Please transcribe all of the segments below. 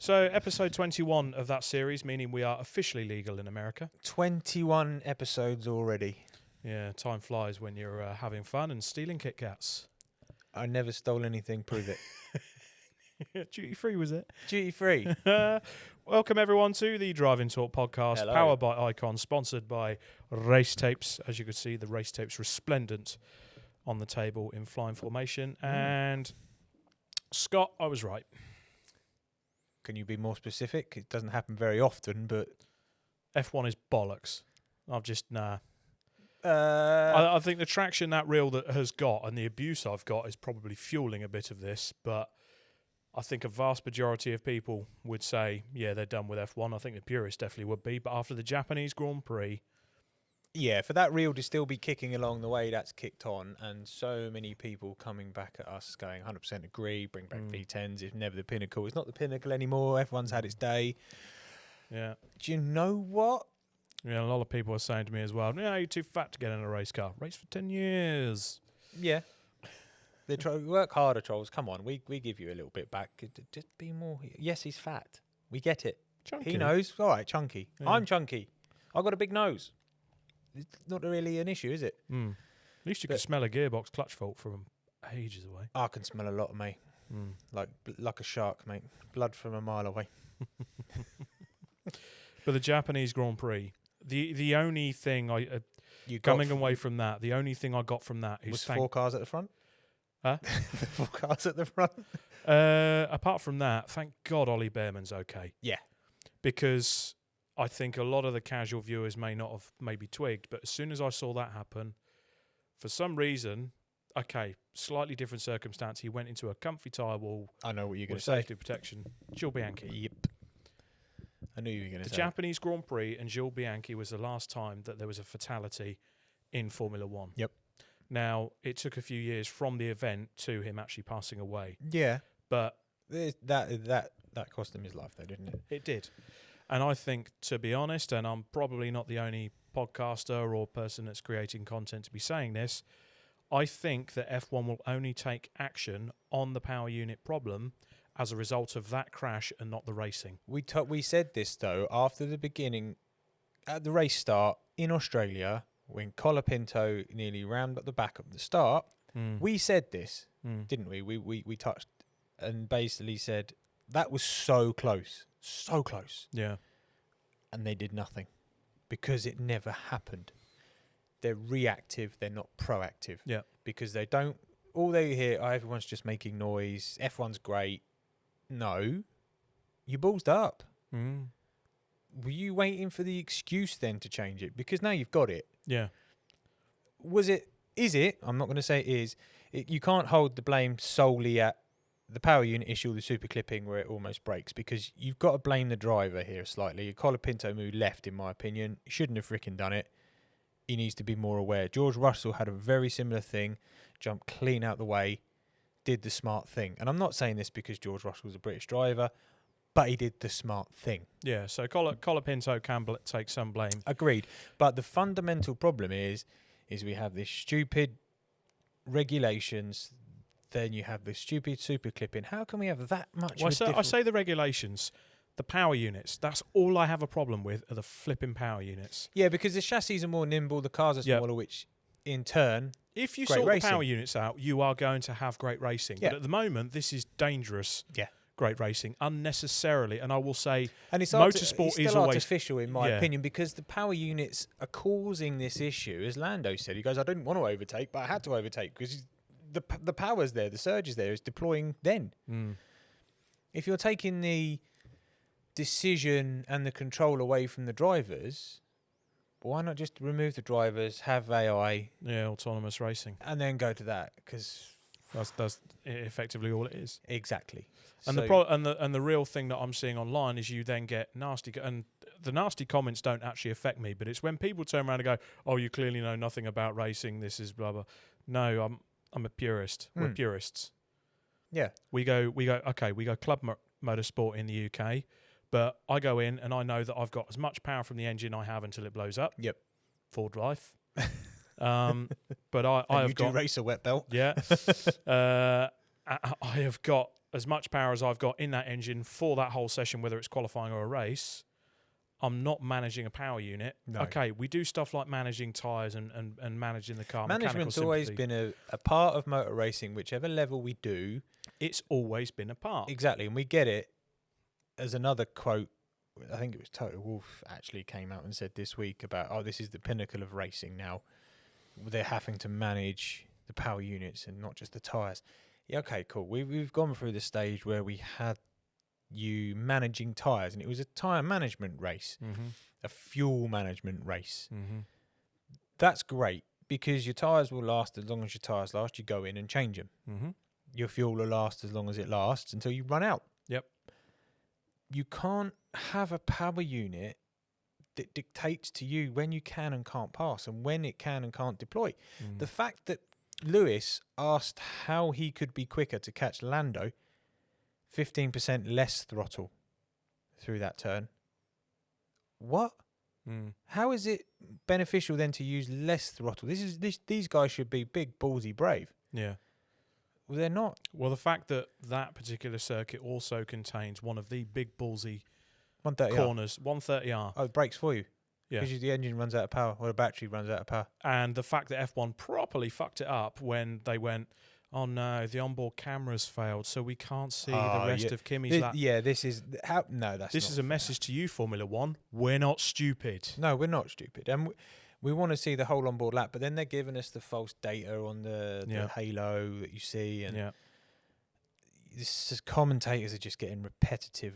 So, episode 21 of that series, meaning we are officially legal in America. 21 episodes already. Yeah, time flies when you're having fun and stealing Kit Kats. I never stole anything, prove it. Duty free, was it? Duty free. Welcome, everyone, to the Driving Talk podcast, Hello. powered by Icon, sponsored by Race Tapes. As you can see, the Race Tapes resplendent on the table in flying formation. And Scott, I was right. Can you be more specific? It doesn't happen very often, but... F1 is bollocks. I've just, nah. I think the traction that reel that has got and the abuse I've got is probably fueling a bit of this, but I think a vast majority of people would say, yeah, they're done with F1. I think the purists definitely would be, but after the Japanese Grand Prix... Yeah, for that reel to still be kicking along the way that's kicked on, and so many people coming back at us going 100% agree, bring back V10s, it's never the pinnacle. It's not the pinnacle anymore, F1's had its day. Yeah. Do you know what? Yeah, a lot of people are saying to me as well, yeah, you're too fat to get in a race car. Race for 10 years. Yeah. They work harder, trolls. Come on, we give you a little bit back. Just be more... Yes, he's fat. We get it. Chunky. He knows. All right, chunky. Yeah. I'm chunky. I've got a big nose. It's not really an issue, is it? At least you can smell a gearbox clutch fault from ages away. I can smell a lot, mate. Like a shark, mate. Blood from a mile away. But the Japanese Grand Prix, the only thing away from that, the only thing I got from that is... Was 4 cars at the front? Huh? 4 cars at the front? Apart from that, thank God Ollie Bearman's okay. Yeah. Because I think a lot of the casual viewers may not have maybe twigged, but as soon as I saw that happen, for some reason, okay, slightly different circumstance, he went into a comfy tyre wall. I know what you're going with to say. safety protection. Gilles Bianchi. Yep. I knew you were going to say The Japanese Grand Prix and Gilles Bianchi was the last time that there was a fatality in Formula One. Yep. Now, it took a few years from the event to him actually passing away. Yeah. But that cost him his life, though, didn't it? it did. And I think, to be honest, and I'm probably not the only podcaster or person that's creating content to be saying this, I think that F1 will only take action on the power unit problem as a result of that crash and not the racing. We said this, though, after the beginning, at the race start in Australia, when Colapinto nearly rammed up the back of the start, we said this, didn't we? We touched and basically said, that was so close. So close. Yeah. And they did nothing because it never happened. They're reactive. They're not proactive. Yeah. Because they don't... All they hear, everyone's just making noise. F1's great. No. You ballsed up. Were you waiting for the excuse then to change it? Because now you've got it. Yeah. Is it? I'm not going to say it is. You can't hold the blame solely at the power unit issue, the super clipping where it almost breaks, because you've got to blame the driver here slightly. Colapinto moved left, in my opinion. He shouldn't have freaking done it. He needs to be more aware. George Russell had a very similar thing, jumped clean out the way, did the smart thing. And I'm not saying this because George Russell's a British driver, but he did the smart thing. Yeah, so Colapinto can take some blame. Agreed. But the fundamental problem is we have this stupid regulations. Then you have this stupid super clipping. How can we have that much? Well, I say the regulations, the power units. That's all I have a problem with are the flipping power units. Yeah, because the chassis are more nimble, the cars are smaller, which in turn, if you sort the power units out, you are going to have great racing. Yeah. But at the moment, this is dangerous. Yeah. Great racing unnecessarily, and I will say, and it's motorsport is always artificial in my opinion, because the power units are causing this issue. As Lando said, he goes, "I didn't want to overtake, but I had to overtake because." The power's there, the surge is there, it's deploying then. If you're taking the decision and the control away from the drivers, why not just remove the drivers, have AI? Yeah, autonomous racing. And then go to that, because... That's effectively all it is. Exactly. And the real thing that I'm seeing online is you then get nasty... And the nasty comments don't actually affect me, but it's when people turn around and go, oh, you clearly know nothing about racing, this is blah, blah. No, I'm a purist. We're purists. Yeah. We go club motorsport in the UK, but I go in and I know that I've got as much power from the engine I have until it blows up. Yep. Ford life. But I have got... race a wet belt. Yeah. I have got as much power as I've got in that engine for that whole session, whether it's qualifying or a race, I'm not managing a power unit. No. Okay, we do stuff like managing tyres and managing the car. Management's always been a part of motor racing, whichever level we do. It's always been a part. Exactly, and we get it. As another quote, I think it was Toto Wolff actually came out and said this week about, this is the pinnacle of racing now. They're having to manage the power units and not just the tyres. Yeah, okay, cool. We've gone through the stage where we had you managing tyres, and it was a tyre management race, a fuel management race. That's great, because your tyres will last as long as your tyres last. You go in and change them. Your fuel will last as long as it lasts until you run out. Yep. You can't have a power unit that dictates to you when you can and can't pass and when it can and can't deploy. The fact that Lewis asked how he could be quicker to catch Lando, 15% less throttle through that turn. What? How is it beneficial then to use less throttle? These guys should be big, ballsy, brave. Yeah. Well, they're not. Well, the fact that that particular circuit also contains one of the big ballsy 130R. corners, 130R. Oh, it brakes for you. Yeah. Because the engine runs out of power, or the battery runs out of power. And the fact that F1 properly fucked it up when they went, oh no, the onboard cameras failed, so we can't see the rest of Kimi's lap. Yeah, this is how. No, that's This not is a fair. message to you, Formula One. We're not stupid. No, we're not stupid, and we want to see the whole onboard lap. But then they're giving us the false data on the halo that you see, and this is, commentators are just getting repetitive,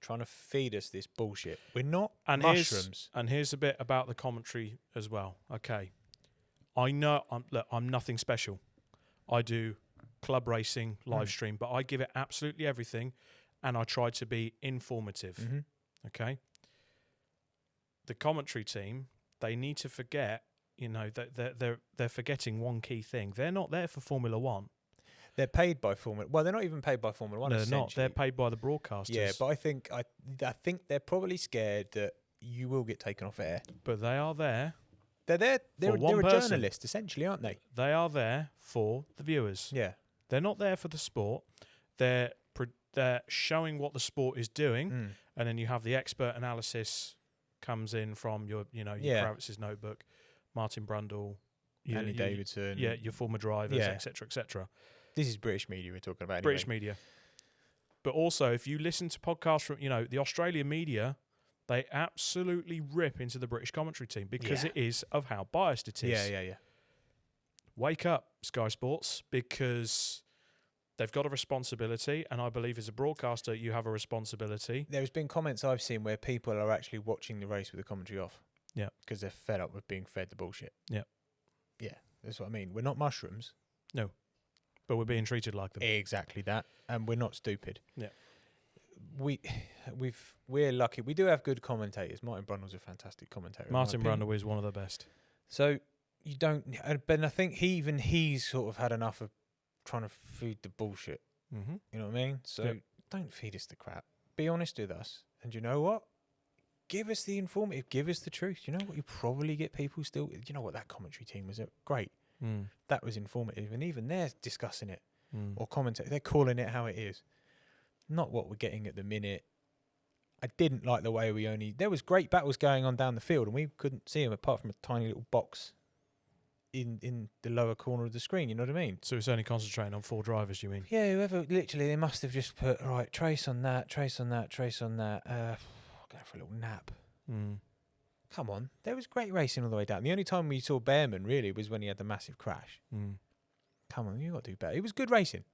trying to feed us this bullshit. We're not mushrooms. Here's a bit about the commentary as well. Okay, I know I'm nothing special. I do club racing live stream, but I give it absolutely everything, and I try to be informative. Okay. The commentary team, they need to forget, that they're forgetting one key thing. They're not there for Formula One. They're paid by Formula. Well, they're not even paid by Formula One. No, they're not. They're paid by the broadcasters. Yeah, but I think they're probably scared that you will get taken off air. But they are there. They're there. They're a person. journalist, essentially, aren't they? They are there for the viewers. Yeah. They're not there for the sport. They're showing what the sport is doing, and then you have the expert analysis comes in from your Kravitz's notebook, Martin Brundle, Andy Davidson, your former drivers, etc., etc. This is British media we're talking about. Anyway. British media. But also, if you listen to podcasts from the Australian media, they absolutely rip into the British commentary team because it is of how biased it is. Yeah. Wake up, Sky Sports, because they've got a responsibility, and I believe as a broadcaster you have a responsibility. There's been comments I've seen where people are actually watching the race with the commentary off. Yeah. Because they're fed up with being fed the bullshit. Yeah. Yeah, that's what I mean. We're not mushrooms. No. But we're being treated like them. Exactly that. And we're not stupid. Yeah. We're lucky. We do have good commentators. Martin Brundle's a fantastic commentator. Martin Brundle is one of the best. So you don't, but I think he's sort of had enough of trying to feed the bullshit. Mm-hmm. You know what I mean? So don't feed us the crap. Be honest with us. And you know what? Give us the informative. Give us the truth. You know what? You probably get people still. You know what? That commentary team was great. That was informative, and even they're discussing it or commentating. They're calling it how it is. Not what we're getting at the minute. I didn't like the way there was great battles going on down the field, and we couldn't see them apart from a tiny little box in the lower corner of the screen. You know what I mean? So it's only concentrating on 4 drivers, you mean? Yeah, whoever, literally, they must have just put, right, trace on that, trace on that, trace on that. Going for a little nap. Come on. There was great racing all the way down. The only time we saw Bearman, really, was when he had the massive crash. Come on, you got to do better. It was good racing.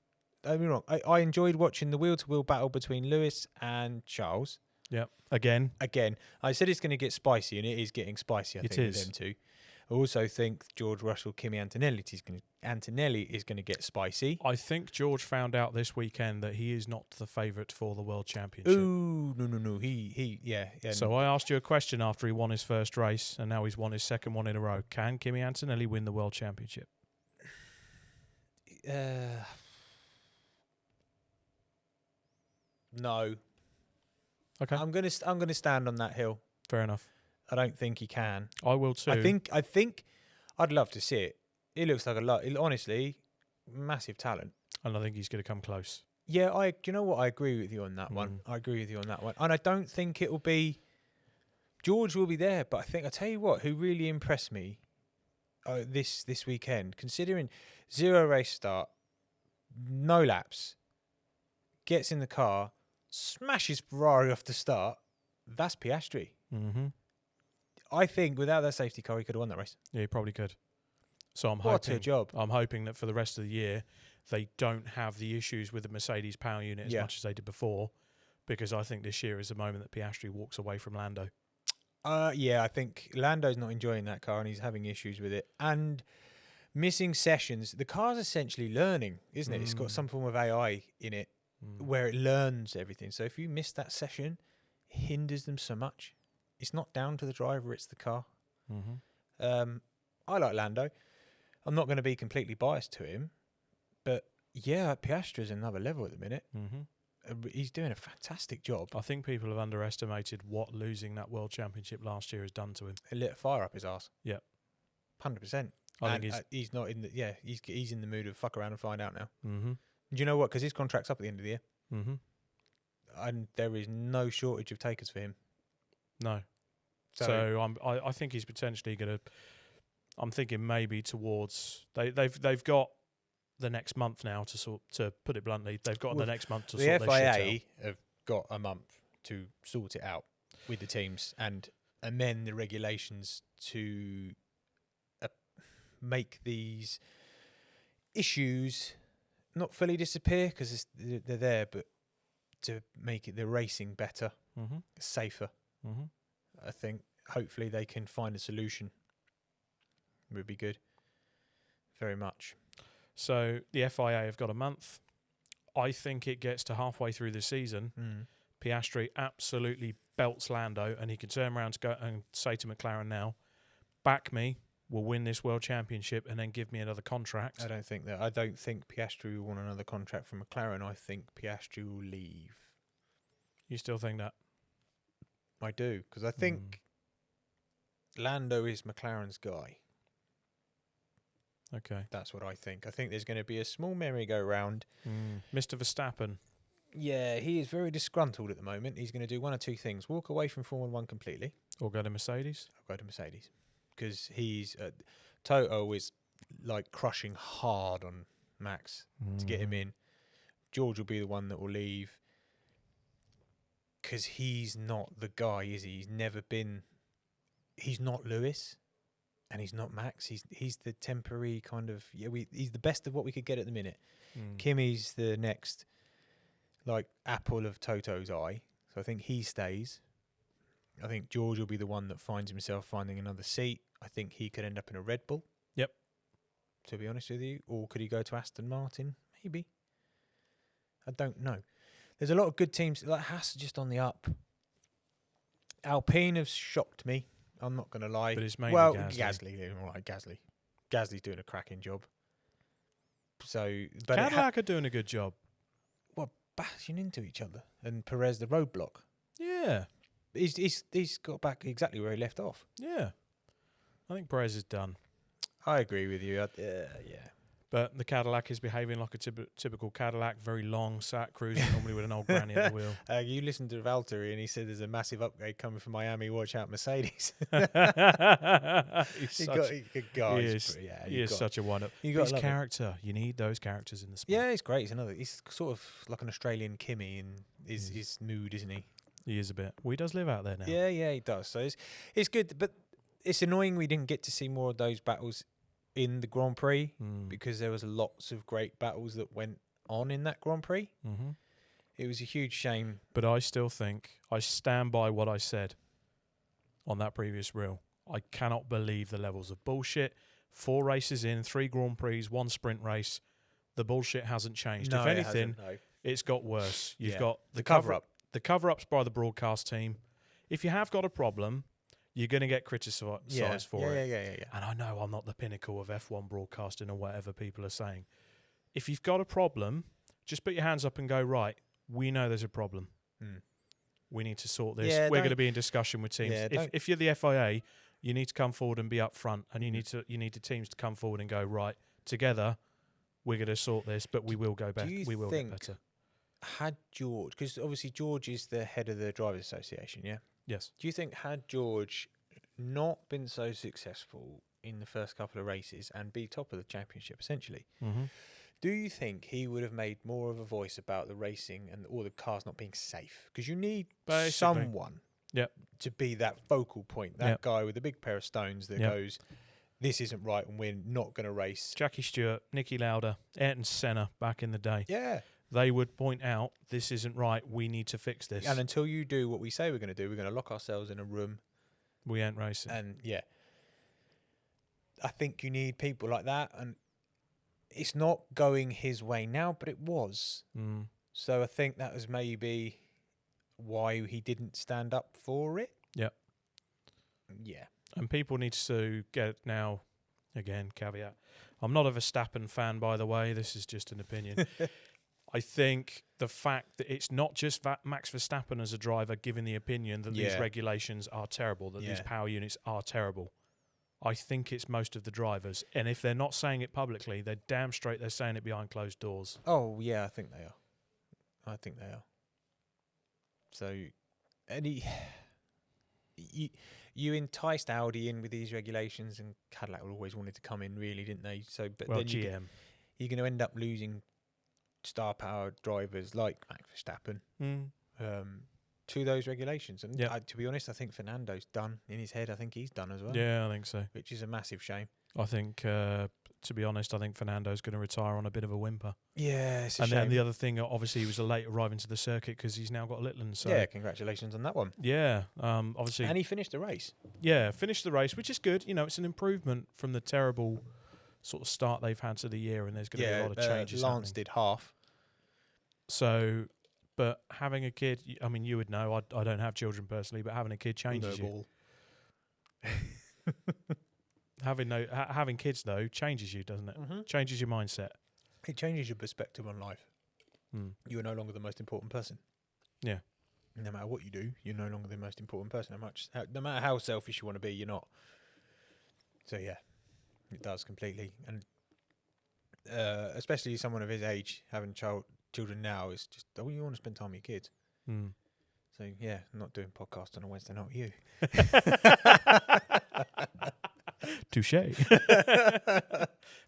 Don't get me wrong. I enjoyed watching the wheel-to-wheel battle between Lewis and Charles. Yeah. Again. I said it's going to get spicy, and it is getting spicy, I think, with them two. I also think George Russell, Kimi Antonelli is going to get spicy. I think George found out this weekend that he is not the favourite for the World Championship. Ooh, no. Yeah. So I asked you a question after he won his first race, and now he's won his second one in a row. Can Kimi Antonelli win the World Championship? No. Okay. I'm gonna stand on that hill. Fair enough. I don't think he can. I will too. I think I'd love to see it. It looks like a lot. Honestly, massive talent. And I think he's going to come close. Yeah, do you know what? I agree with you on that one. I agree with you on that one. And I don't think it'll be... George will be there, but I tell you what, who really impressed me this weekend, considering 0 race start, no laps, gets in the car, smashes Ferrari off the start, that's Piastri. Mm-hmm. I think without that safety car, he could have won that race. Yeah, he probably could. So What a job. I'm hoping that for the rest of the year, they don't have the issues with the Mercedes power unit as much as they did before, because I think this year is the moment that Piastri walks away from Lando. Yeah, I think Lando's not enjoying that car and he's having issues with it. And missing sessions. The car's essentially learning, isn't it? It's got some form of AI in it where it learns everything. So if you miss that session, it hinders them so much. It's not down to the driver, it's the car. Mm-hmm. I like Lando. I'm not going to be completely biased to him. But yeah, Piastri's another level at the minute. Mm-hmm. He's doing a fantastic job. I think people have underestimated what losing that World Championship last year has done to him. It lit a fire up his arse. Yeah, 100%. I think he's not in the. Yeah, he's in the mood of fuck around and find out now. Mm-hmm. Do you know what? Because his contract's up at the end of the year, and there is no shortage of takers for him. No. So I think he's potentially going to. I'm thinking maybe towards they've got the next month now to put it bluntly, they've got the next month to sort their shit out. The FIA have got a month to sort it out with the teams and amend the regulations to make these issues not fully disappear because they're there, but to make the racing better, safer. I think hopefully they can find a solution. Would be good. Very much. So the FIA have got a month. I think it gets to halfway through the season. Piastri absolutely belts Lando, and he can turn around to go and say to McLaren now, back me, we'll win this World Championship, and then give me another contract. I don't think that. I don't think Piastri will want another contract from McLaren. I think Piastri will leave. You still think that? I do, because I think Lando is McLaren's guy. Okay. That's what I think. I think there's going to be a small merry-go-round. Mr. Verstappen. Yeah, he is very disgruntled at the moment. He's going to do one or two things. Walk away from Formula 1 completely. Or go to Mercedes. I'll go to Mercedes. Because he's... Toto is like crushing hard on Max to get him in. George will be the one that will leave. Because he's not the guy, is he? He's never been... He's not Lewis. And he's not Max. He's the temporary kind of... he's the best of what we could get at the minute. Kimi's the next, like, apple of Toto's eye. So I think he stays. I think George will be the one that finds himself finding another seat. I think he could end up in a Red Bull. Yep. To be honest with you. Or could he go to Aston Martin? Maybe. I don't know. There's a lot of good teams. Like Haas just on the up. Alpine have shocked me. I'm not going to lie. But it's mainly Gasly. All right, Gasly. Gasly's doing a cracking job. So, but Cadillac are doing a good job. Well, bashing into each other. And Perez the roadblock. Yeah. He's got back exactly where he left off. Yeah. I think Perez is done. I agree with you. Yeah. But the Cadillac is behaving like a typical Cadillac, very long, sat cruising, normally with an old granny at the wheel. You listened to Valtteri and he said there's a massive upgrade coming from Miami. Watch out, Mercedes. He is such a one-up. His character. You need those characters in the sport. Yeah, he's great. He's sort of like an Australian Kimi in his mood, isn't he? He is a bit. Well, he does live out there now. Yeah, he does. So it's good. But it's annoying we didn't get to see more of those battles in the Grand Prix because there was lots of great battles that went on in that Grand Prix. It was a huge shame. But I still think I stand by what I said on that previous reel. I cannot believe the levels of bullshit. 4 races in, 3 Grand Prix, 1 sprint race. The bullshit hasn't changed. No, if anything, it's got worse. You've got the cover-up. The cover-ups by the broadcast team. If you have got a problem, you're going to get criticised for it. Yeah. And I know I'm not the pinnacle of F1 broadcasting or whatever people are saying. If you've got a problem, just put your hands up and go, right, we know there's a problem. We need to sort this. We're going to be in discussion with teams. If you're the FIA, you need to come forward and be up front, and you need the teams to come forward and go, right, together, we're going to sort this, but we will go better. you We will think- get better. Had George, because obviously George is the head of the Drivers Association, yeah? Yes. Do you think had George not been so successful in the first couple of races and be top of the championship, essentially, Mm-hmm. do you think he would have made more of a voice about the racing and all the cars not being safe? Because you need Basically. someone Yep. to be that focal point, that Yep. guy with a big pair of stones that Yep. goes, this isn't right and we're not going to race. Jackie Stewart, Nicky Lauda, Ayrton Senna back in the day. Yeah. They would point out, this isn't right, we need to fix this. And until you do what we say we're going to do, we're going to lock ourselves in a room. We ain't racing. And yeah, I think you need people like that. And it's not going his way now, but it was. Mm. So I think that was maybe why he didn't stand up for it. Yep. Yeah. And people need to get now, again, caveat. I'm not a Verstappen fan, by the way. This is just an opinion. I think the fact that it's not just Max Verstappen as a driver giving the opinion that these Yeah. regulations are terrible, that these Yeah. power units are terrible. I think it's most of the drivers. And if they're not saying it publicly, they're damn straight they're saying it behind closed doors. Oh, yeah, I think they are. I think they are. So, you enticed Audi in with these regulations, and Cadillac always wanted to come in, really, didn't they? So, but Well, then GM. you're going to end up losing star-powered drivers like Max Verstappen to those regulations. And Yep. to be honest, I think Fernando's done in his head. I think he's done as well. Yeah, I think so. Which is a massive shame. I think, to be honest, I think Fernando's going to retire on a bit of a whimper. Yeah, it's a And shame. then the other thing, obviously, he was a late arriving to the circuit because he's now got Litland. So yeah, congratulations on that one. yeah, obviously, And he finished the race. yeah, finished the race, which is good. You know, it's an improvement from the terrible sort of start they've had to the year, and there's going to be a lot of changes Lance happening. did half. So, but having a kid, I mean, you would know. I don't have children personally, but having a kid changes you. Ball. Having kids though changes you, doesn't it? Mm-hmm. Changes your mindset. It changes your perspective on life. Mm. You are no longer the most important person. Yeah. No matter what you do, you're no longer the most important person. No matter how selfish you want to be, you're not. So yeah, it does completely. And especially someone of his age, having children now is just, oh, you want to spend time with your kids. Mm. So yeah, I'm not doing podcasts on a Wednesday night with you. Touche.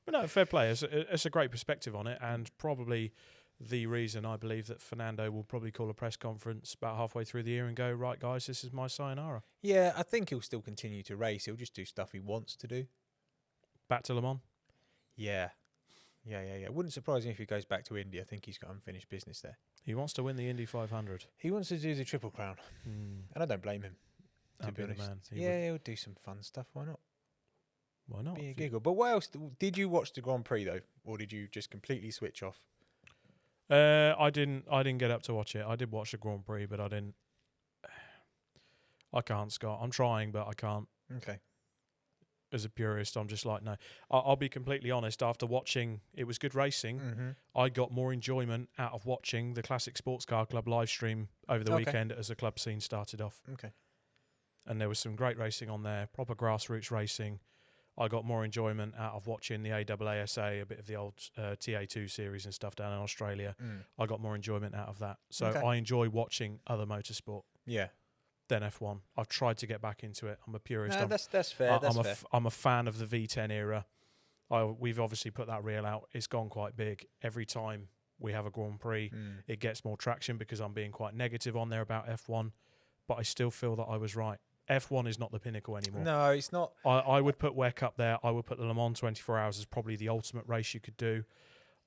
But no, fair play. It's a great perspective on it, and probably the reason I believe that Fernando will probably call a press conference about halfway through the year and go, right, guys, this is my sayonara. Yeah, I think he'll still continue to race. He'll just do stuff he wants to do. Back to Le Mans. Yeah. Wouldn't surprise me if he goes back to India. I think he's got unfinished business there. He wants to win the Indy 500. He wants to do the Triple Crown, and I don't blame him. To That'd be be the honest, man. yeah, he'll do some fun stuff. Why not? Why not? Be a If you- giggle. But what else? Did you watch the Grand Prix though, or did you just completely switch off? I didn't get up to watch it. I did watch the Grand Prix, but I didn't. I can't, Scott. I'm trying, but I can't. Okay. As a purist, I'm just like, no. I'll be completely honest. After watching, it was good racing. Mm-hmm. I got more enjoyment out of watching the Classic Sports Car Club live stream over the Okay. weekend as the club scene started off. Okay. And there was some great racing on there, proper grassroots racing. I got more enjoyment out of watching the AAASA, a bit of the old TA2 series and stuff down in Australia. I got more enjoyment out of that. So Okay. I enjoy watching other motorsport Yeah. than F1. I've tried to get back into it. I'm a purist. No, that's fair. That's fair. I'm a fan of the V10 era. We've obviously put that reel out. It's gone quite big. Every time we have a Grand Prix, it gets more traction because I'm being quite negative on there about F1. But I still feel that I was right. F1 is not the pinnacle anymore. No, it's not. I would put WEC up there. I would put the Le Mans 24 Hours as probably the ultimate race you could do.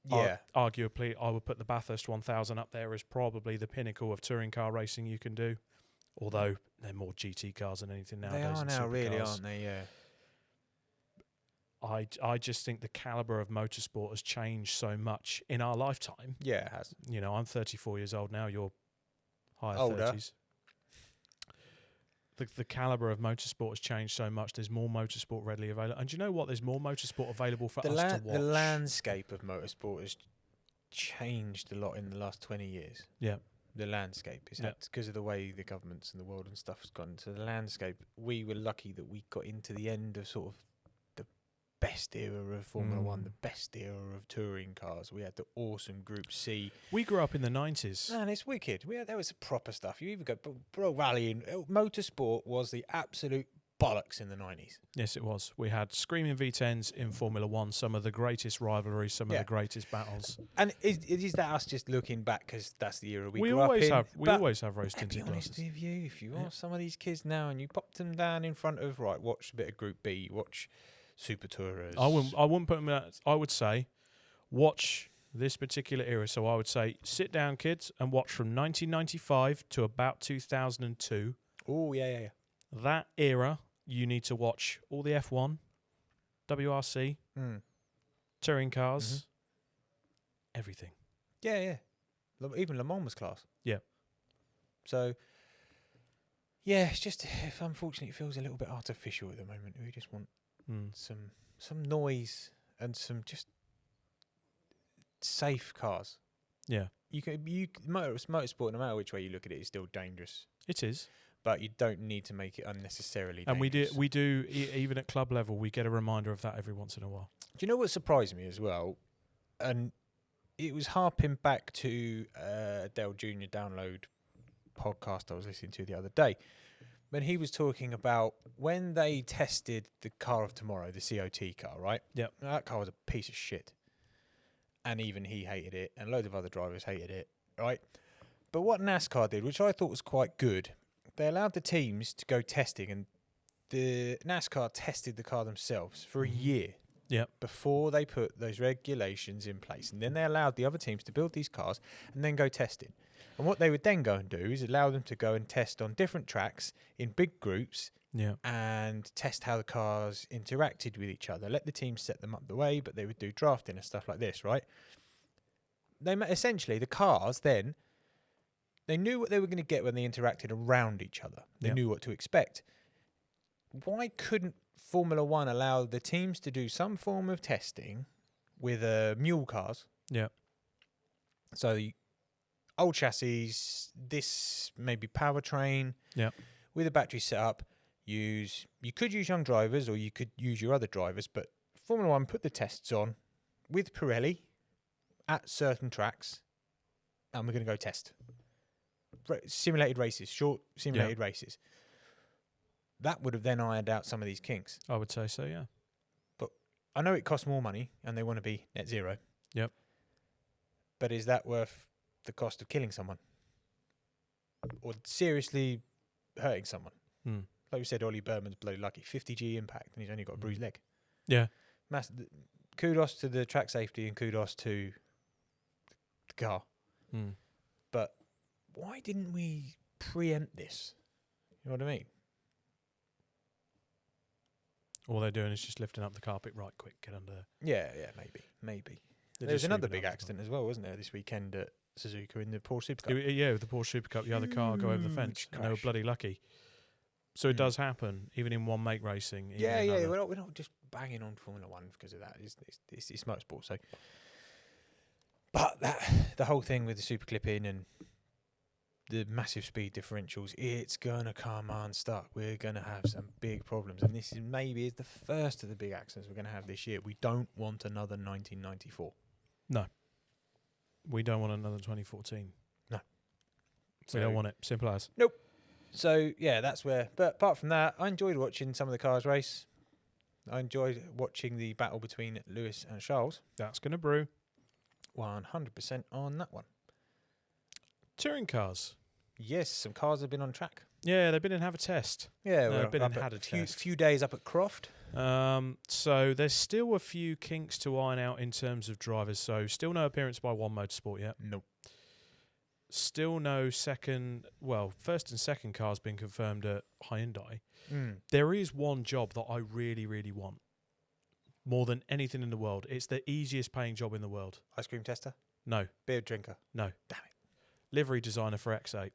Yeah. Arguably, I would put the Bathurst 1000 up there as probably the pinnacle of touring car racing you can do. Although they're more GT cars than anything nowadays. They are and now, really, supercars. aren't they? Yeah. I just think the caliber of motorsport has changed so much in our lifetime. Yeah, it has. You know, I'm 34 years old now. You're higher Older. 30s. The caliber of motorsport has changed so much. There's more motorsport readily available. And do you know what? There's more motorsport available for us to watch. The landscape of motorsport has changed a lot in the last 20 years. Yeah. The landscape is because of the way the governments and the world and stuff has gone. So the landscape, we were lucky that we got into the end of sort of the best era of Formula One, the best era of touring cars. We had the awesome Group C. We grew up in the 90s. Man, it's wicked. There was proper stuff. You even go pro rallying. Motorsport was the absolute bollocks in the 90s. Yes, it was. We had screaming V10s in Formula One, some of the greatest rivalries, some of the greatest battles. And is that us just looking back because that's the era we grew always up in? We always have rose To be tinted honest glasses. with you, if you ask some of these kids now and you popped them down in front of, right, watch a bit of Group B, watch Super Tourers. I wouldn't put them in that. I would say watch this particular era. So I would say sit down, kids, and watch from 1995 to about 2002. Oh, yeah. That era, you need to watch all the F1, WRC, touring cars, everything. Yeah. Even Le Mans was class. Yeah. So, yeah, it's just, unfortunately, it feels a little bit artificial at the moment. We just want some noise and some just safe cars. Yeah. Motorsport, no matter which way you look at it, is still dangerous. It is. But you don't need to make it unnecessarily dangerous. And we do even at club level, we get a reminder of that every once in a while. Do you know what surprised me as well? And it was harping back to Dale Jr. Download podcast I was listening to the other day, when he was talking about when they tested the car of tomorrow, the COT car, right? Yeah. That car was a piece of shit. And even he hated it, and loads of other drivers hated it, right? But what NASCAR did, which I thought was quite good, they allowed the teams to go testing, and the NASCAR tested the car themselves for a year before they put those regulations in place. And then they allowed the other teams to build these cars and then go testing. And what they would then go and do is allow them to go and test on different tracks in big groups and test how the cars interacted with each other. Let the teams set them up the way, but they would do drafting and stuff like this, right? Essentially, the cars then, they knew what they were going to get when they interacted around each other. They knew what to expect. Why couldn't Formula One allow the teams to do some form of testing with mule cars? Yeah. So the old chassis, this maybe powertrain. Yeah. With a battery setup, you could use young drivers or you could use your other drivers, but Formula One put the tests on with Pirelli at certain tracks, and we're going to go test. Simulated races, short simulated races. That would have then ironed out some of these kinks. I would say so, yeah. But I know it costs more money and they want to be net zero. Yep. But is that worth the cost of killing someone? Or seriously hurting someone? Like we said, Ollie Bearman's bloody lucky. 50G impact and he's only got a bruised leg. Yeah. Kudos to the track safety and kudos to the car. But why didn't we preempt this? You know what I mean? All they're doing is just lifting up the carpet right quick, get under there. Yeah, maybe. There's another big accident as well, wasn't there, this weekend at Suzuka in the Porsche Super Cup? Yeah, with the Porsche Super Cup, the other car go over the fence. And they were bloody lucky. So it does happen, even in one make racing. Yeah. We're not just banging on Formula One because of that. It's motorsport. So, but the whole thing with the super clipping and the massive speed differentials, it's gonna come unstuck. We're gonna have some big problems, and this is maybe the first of the big accidents we're gonna have this year. We don't want another 1994. No, we don't want another 2014. No, we don't want it. Simple as. Nope. So yeah, that's where. But apart from that, I enjoyed watching some of the cars race. I enjoyed watching the battle between Lewis and Charles. That's gonna brew. 100% on that one. Touring cars. Yes, some cars have been on track. Yeah, they've been and have a test. Yeah, they've been and had a test. Few days up at Croft. So there's still a few kinks to iron out in terms of drivers. So still no appearance by One Motorsport yet. Nope. Still no first and second cars been confirmed at Hyundai. There is one job that I really, really want. More than anything in the world. It's the easiest paying job in the world. Ice cream tester? No. Beer drinker? No. Damn it. Livery designer for X8.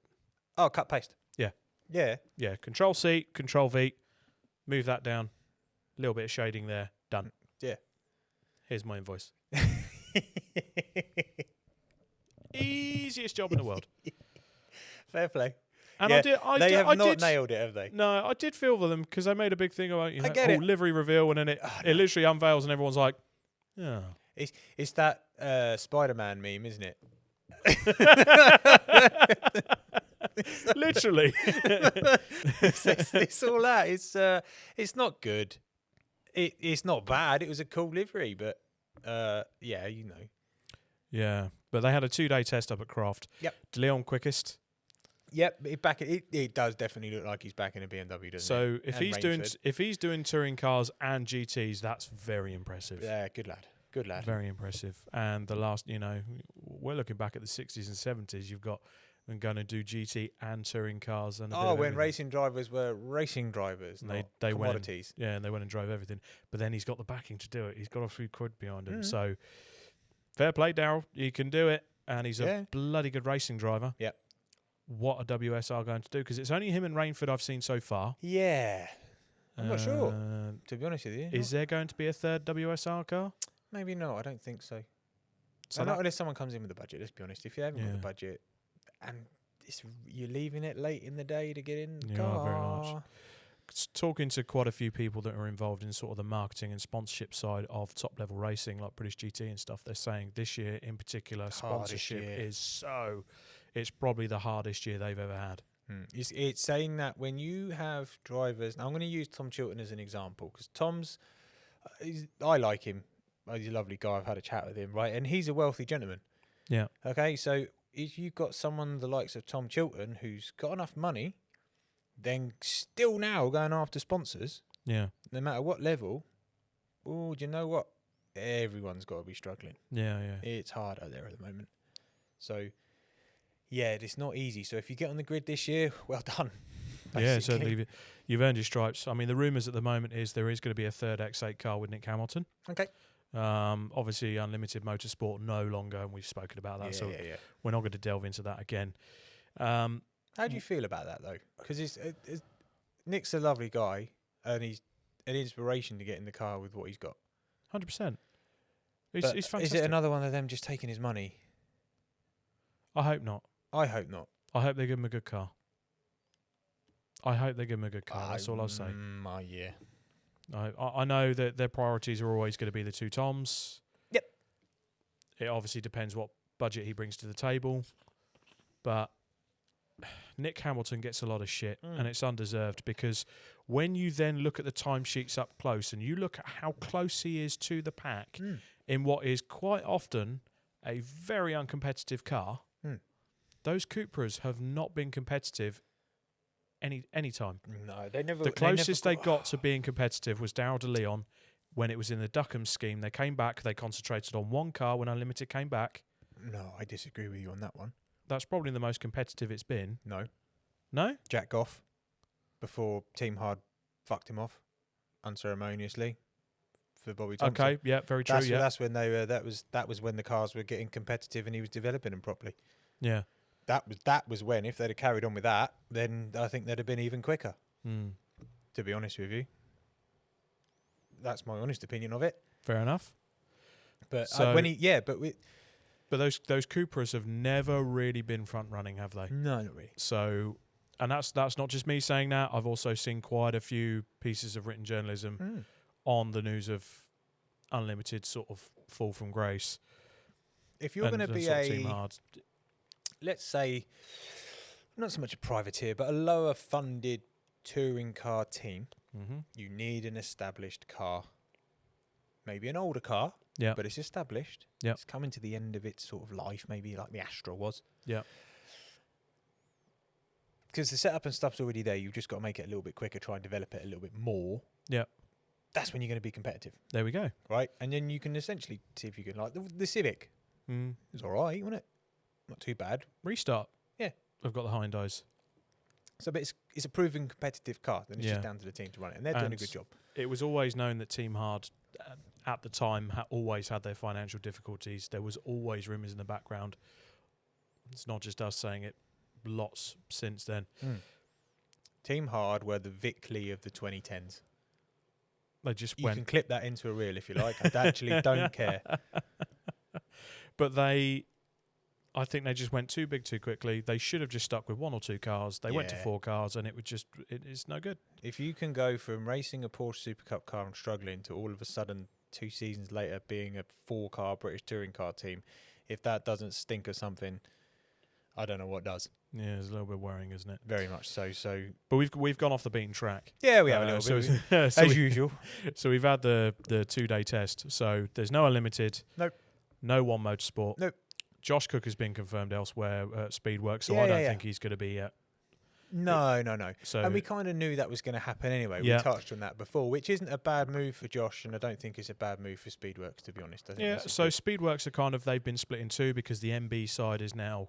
Oh, cut paste. Yeah. Yeah. Yeah. Control C, Control V. Move that down. A little bit of shading there. Done. Yeah. Here's my invoice. Easiest job in the world. Fair play. And Yeah, I they have not did, nailed it, have they? No, I did feel for them because they made a big thing about get it. livery reveal, and then it literally unveils, and everyone's like, yeah. It's that Spider-Man meme, isn't it? Literally. It's all that. It's not good. It's not bad. It was a cool livery, but yeah, you know. Yeah, but they had a 2-day test up at Croft. Yep. De Leon quickest. Yep, it does definitely look like he's back in a BMW, doesn't it? So if And he's doing touring cars and GTs, that's very impressive. Yeah, good lad. Good lad. Very impressive. And the last, we're looking back at the 60s and 70s. You've got them going to do GT and touring cars. And when everything. racing drivers were racing drivers, And not they commodities. and they went and drove everything. But then he's got the backing to do it. He's got a few quid behind him. So fair play, Daryl. He can do it. And he's a bloody good racing driver. Yep. What are WSR going to do? Because it's only him and Rainford I've seen so far. Yeah. I'm not sure, to be honest with you. Is there going to be a third WSR car? Maybe not. I don't think so. So not unless someone comes in with a budget, let's be honest. If you haven't got the budget and you're leaving it late in the day to get in the car. Very much. Talking to quite a few people that are involved in sort of the marketing and sponsorship side of top level racing like British GT and stuff, they're saying this year in particular sponsorship it's probably the hardest year they've ever had. It's saying that when you have drivers, now I'm going to use Tom Chilton as an example because I like him. He's a lovely guy. I've had a chat with him, right? And he's a wealthy gentleman. Yeah. Okay, so if you've got someone the likes of Tom Chilton who's got enough money, then still now going after sponsors, no matter what level, do you know what? Everyone's got to be struggling. Yeah. It's hard out there at the moment. So, yeah, it's not easy. So if you get on the grid this year, well done. Basically. Yeah, certainly. You've earned your stripes. I mean, the rumours at the moment is there is going to be a third X8 car with Nick Hamilton. Okay. Obviously, Unlimited Motorsport no longer, and we've spoken about that, we're not going to delve into that again. How do you feel about that, though? Because Nick's a lovely guy, and he's an inspiration to get in the car with what he's got. 100%. He's fantastic. Is it another one of them just taking his money? I hope not. I hope not. I hope they give him a good car. That's all I'll say. Yeah. I know that their priorities are always going to be the two Toms. Yep. It obviously depends what budget he brings to the table. But Nick Hamilton gets a lot of shit, and it's undeserved because when you then look at the timesheets up close and you look at how close he is to the pack in what is quite often a very uncompetitive car, those Cupras have not been competitive any time. No, they never. The closest they got to being competitive was Darrell de Leon when it was in the Duckham scheme. They came back. They concentrated on one car when Unlimited came back. No, I disagree with you on that one. That's probably the most competitive it's been. No? Jack Goff, before Team Hard fucked him off unceremoniously for Bobby Thompson. Okay, yeah, very true. That's when they were. That was when the cars were getting competitive and he was developing them properly. Yeah. That was when, if they'd have carried on with that, then I think they'd have been even quicker. To be honest with you, that's my honest opinion of it. Fair enough. But so, but those Cupras have never really been front running, have they? No, not really. So, and that's not just me saying that. I've also seen quite a few pieces of written journalism on the news of Unlimited sort of fall from grace. If you're going to be Team Hard, let's say, not so much a privateer, but a lower funded touring car team, you need an established car. Maybe an older car, but it's established. It's coming to the end of its sort of life, maybe like the Astra was. Because the setup and stuff's already there. You've just got to make it a little bit quicker, try and develop it a little bit more. That's when you're going to be competitive. There we go. Right? And then you can essentially see if you can, like, the Civic. It was all right, wasn't it? Not too bad. Restart. Yeah. I've got the Hyundais. So, but it's a proven competitive car. Then it's just down to the team to run it. And they're doing a good job. It was always known that Team Hard, at the time, always had their financial difficulties. There was always rumours in the background. It's not just us saying it. Lots since then. Team Hard were the Vickley of the 2010s. They just You can clip that into a reel if you like. I actually don't care. But they I think they just went too big too quickly. They should have just stuck with 1 or 2 cars. They went to 4 cars, and it's no good. If you can go from racing a Porsche Super Cup car and struggling to all of a sudden 2 seasons later being a 4-car British touring car team, if that doesn't stink of something, I don't know what does. Yeah, it's a little bit worrying, isn't it? Very much so. But we've gone off the beaten track. Yeah, we have a little bit. As usual. So we've had the 2-day test. So there's no Unlimited. Nope. No One Motorsport. Nope. Josh Cook has been confirmed elsewhere at Speedworks, so I don't think he's going to be at. No. So, and we kind of knew that was going to happen anyway. We touched on that before, which isn't a bad move for Josh, and I don't think it's a bad move for Speedworks, to be honest. I think so Speedworks are kind of, they've been split in 2 because the MB side is now.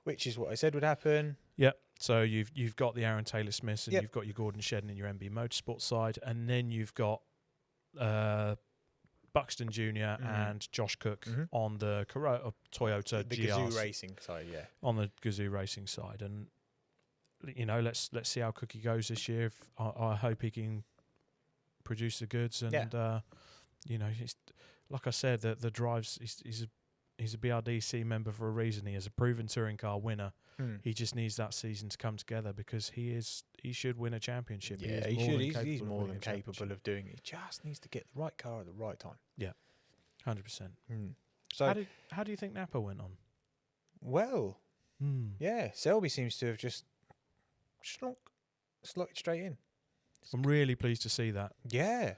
Which is what I said would happen. Yep. So you've got the Aaron Taylor Smiths, and you've got your Gordon Shedden in your MB Motorsport side, and then you've got Buxton Jr. and Josh Cook on the Toyota the GRs. Gazoo Racing side, on the Gazoo Racing side, and let's see how Cookie goes this year. I hope he can produce the goods, and he's, like I said, the drives. He's a BRDC member for a reason. He is a proven touring car winner. He just needs that season to come together because he should win a championship. Yeah, he's more than capable of doing it. He just needs to get the right car at the right time. Yeah, 100%. So how do you think Napa went on? Well, Selby seems to have just slotted straight in. I'm really pleased to see that. Yeah.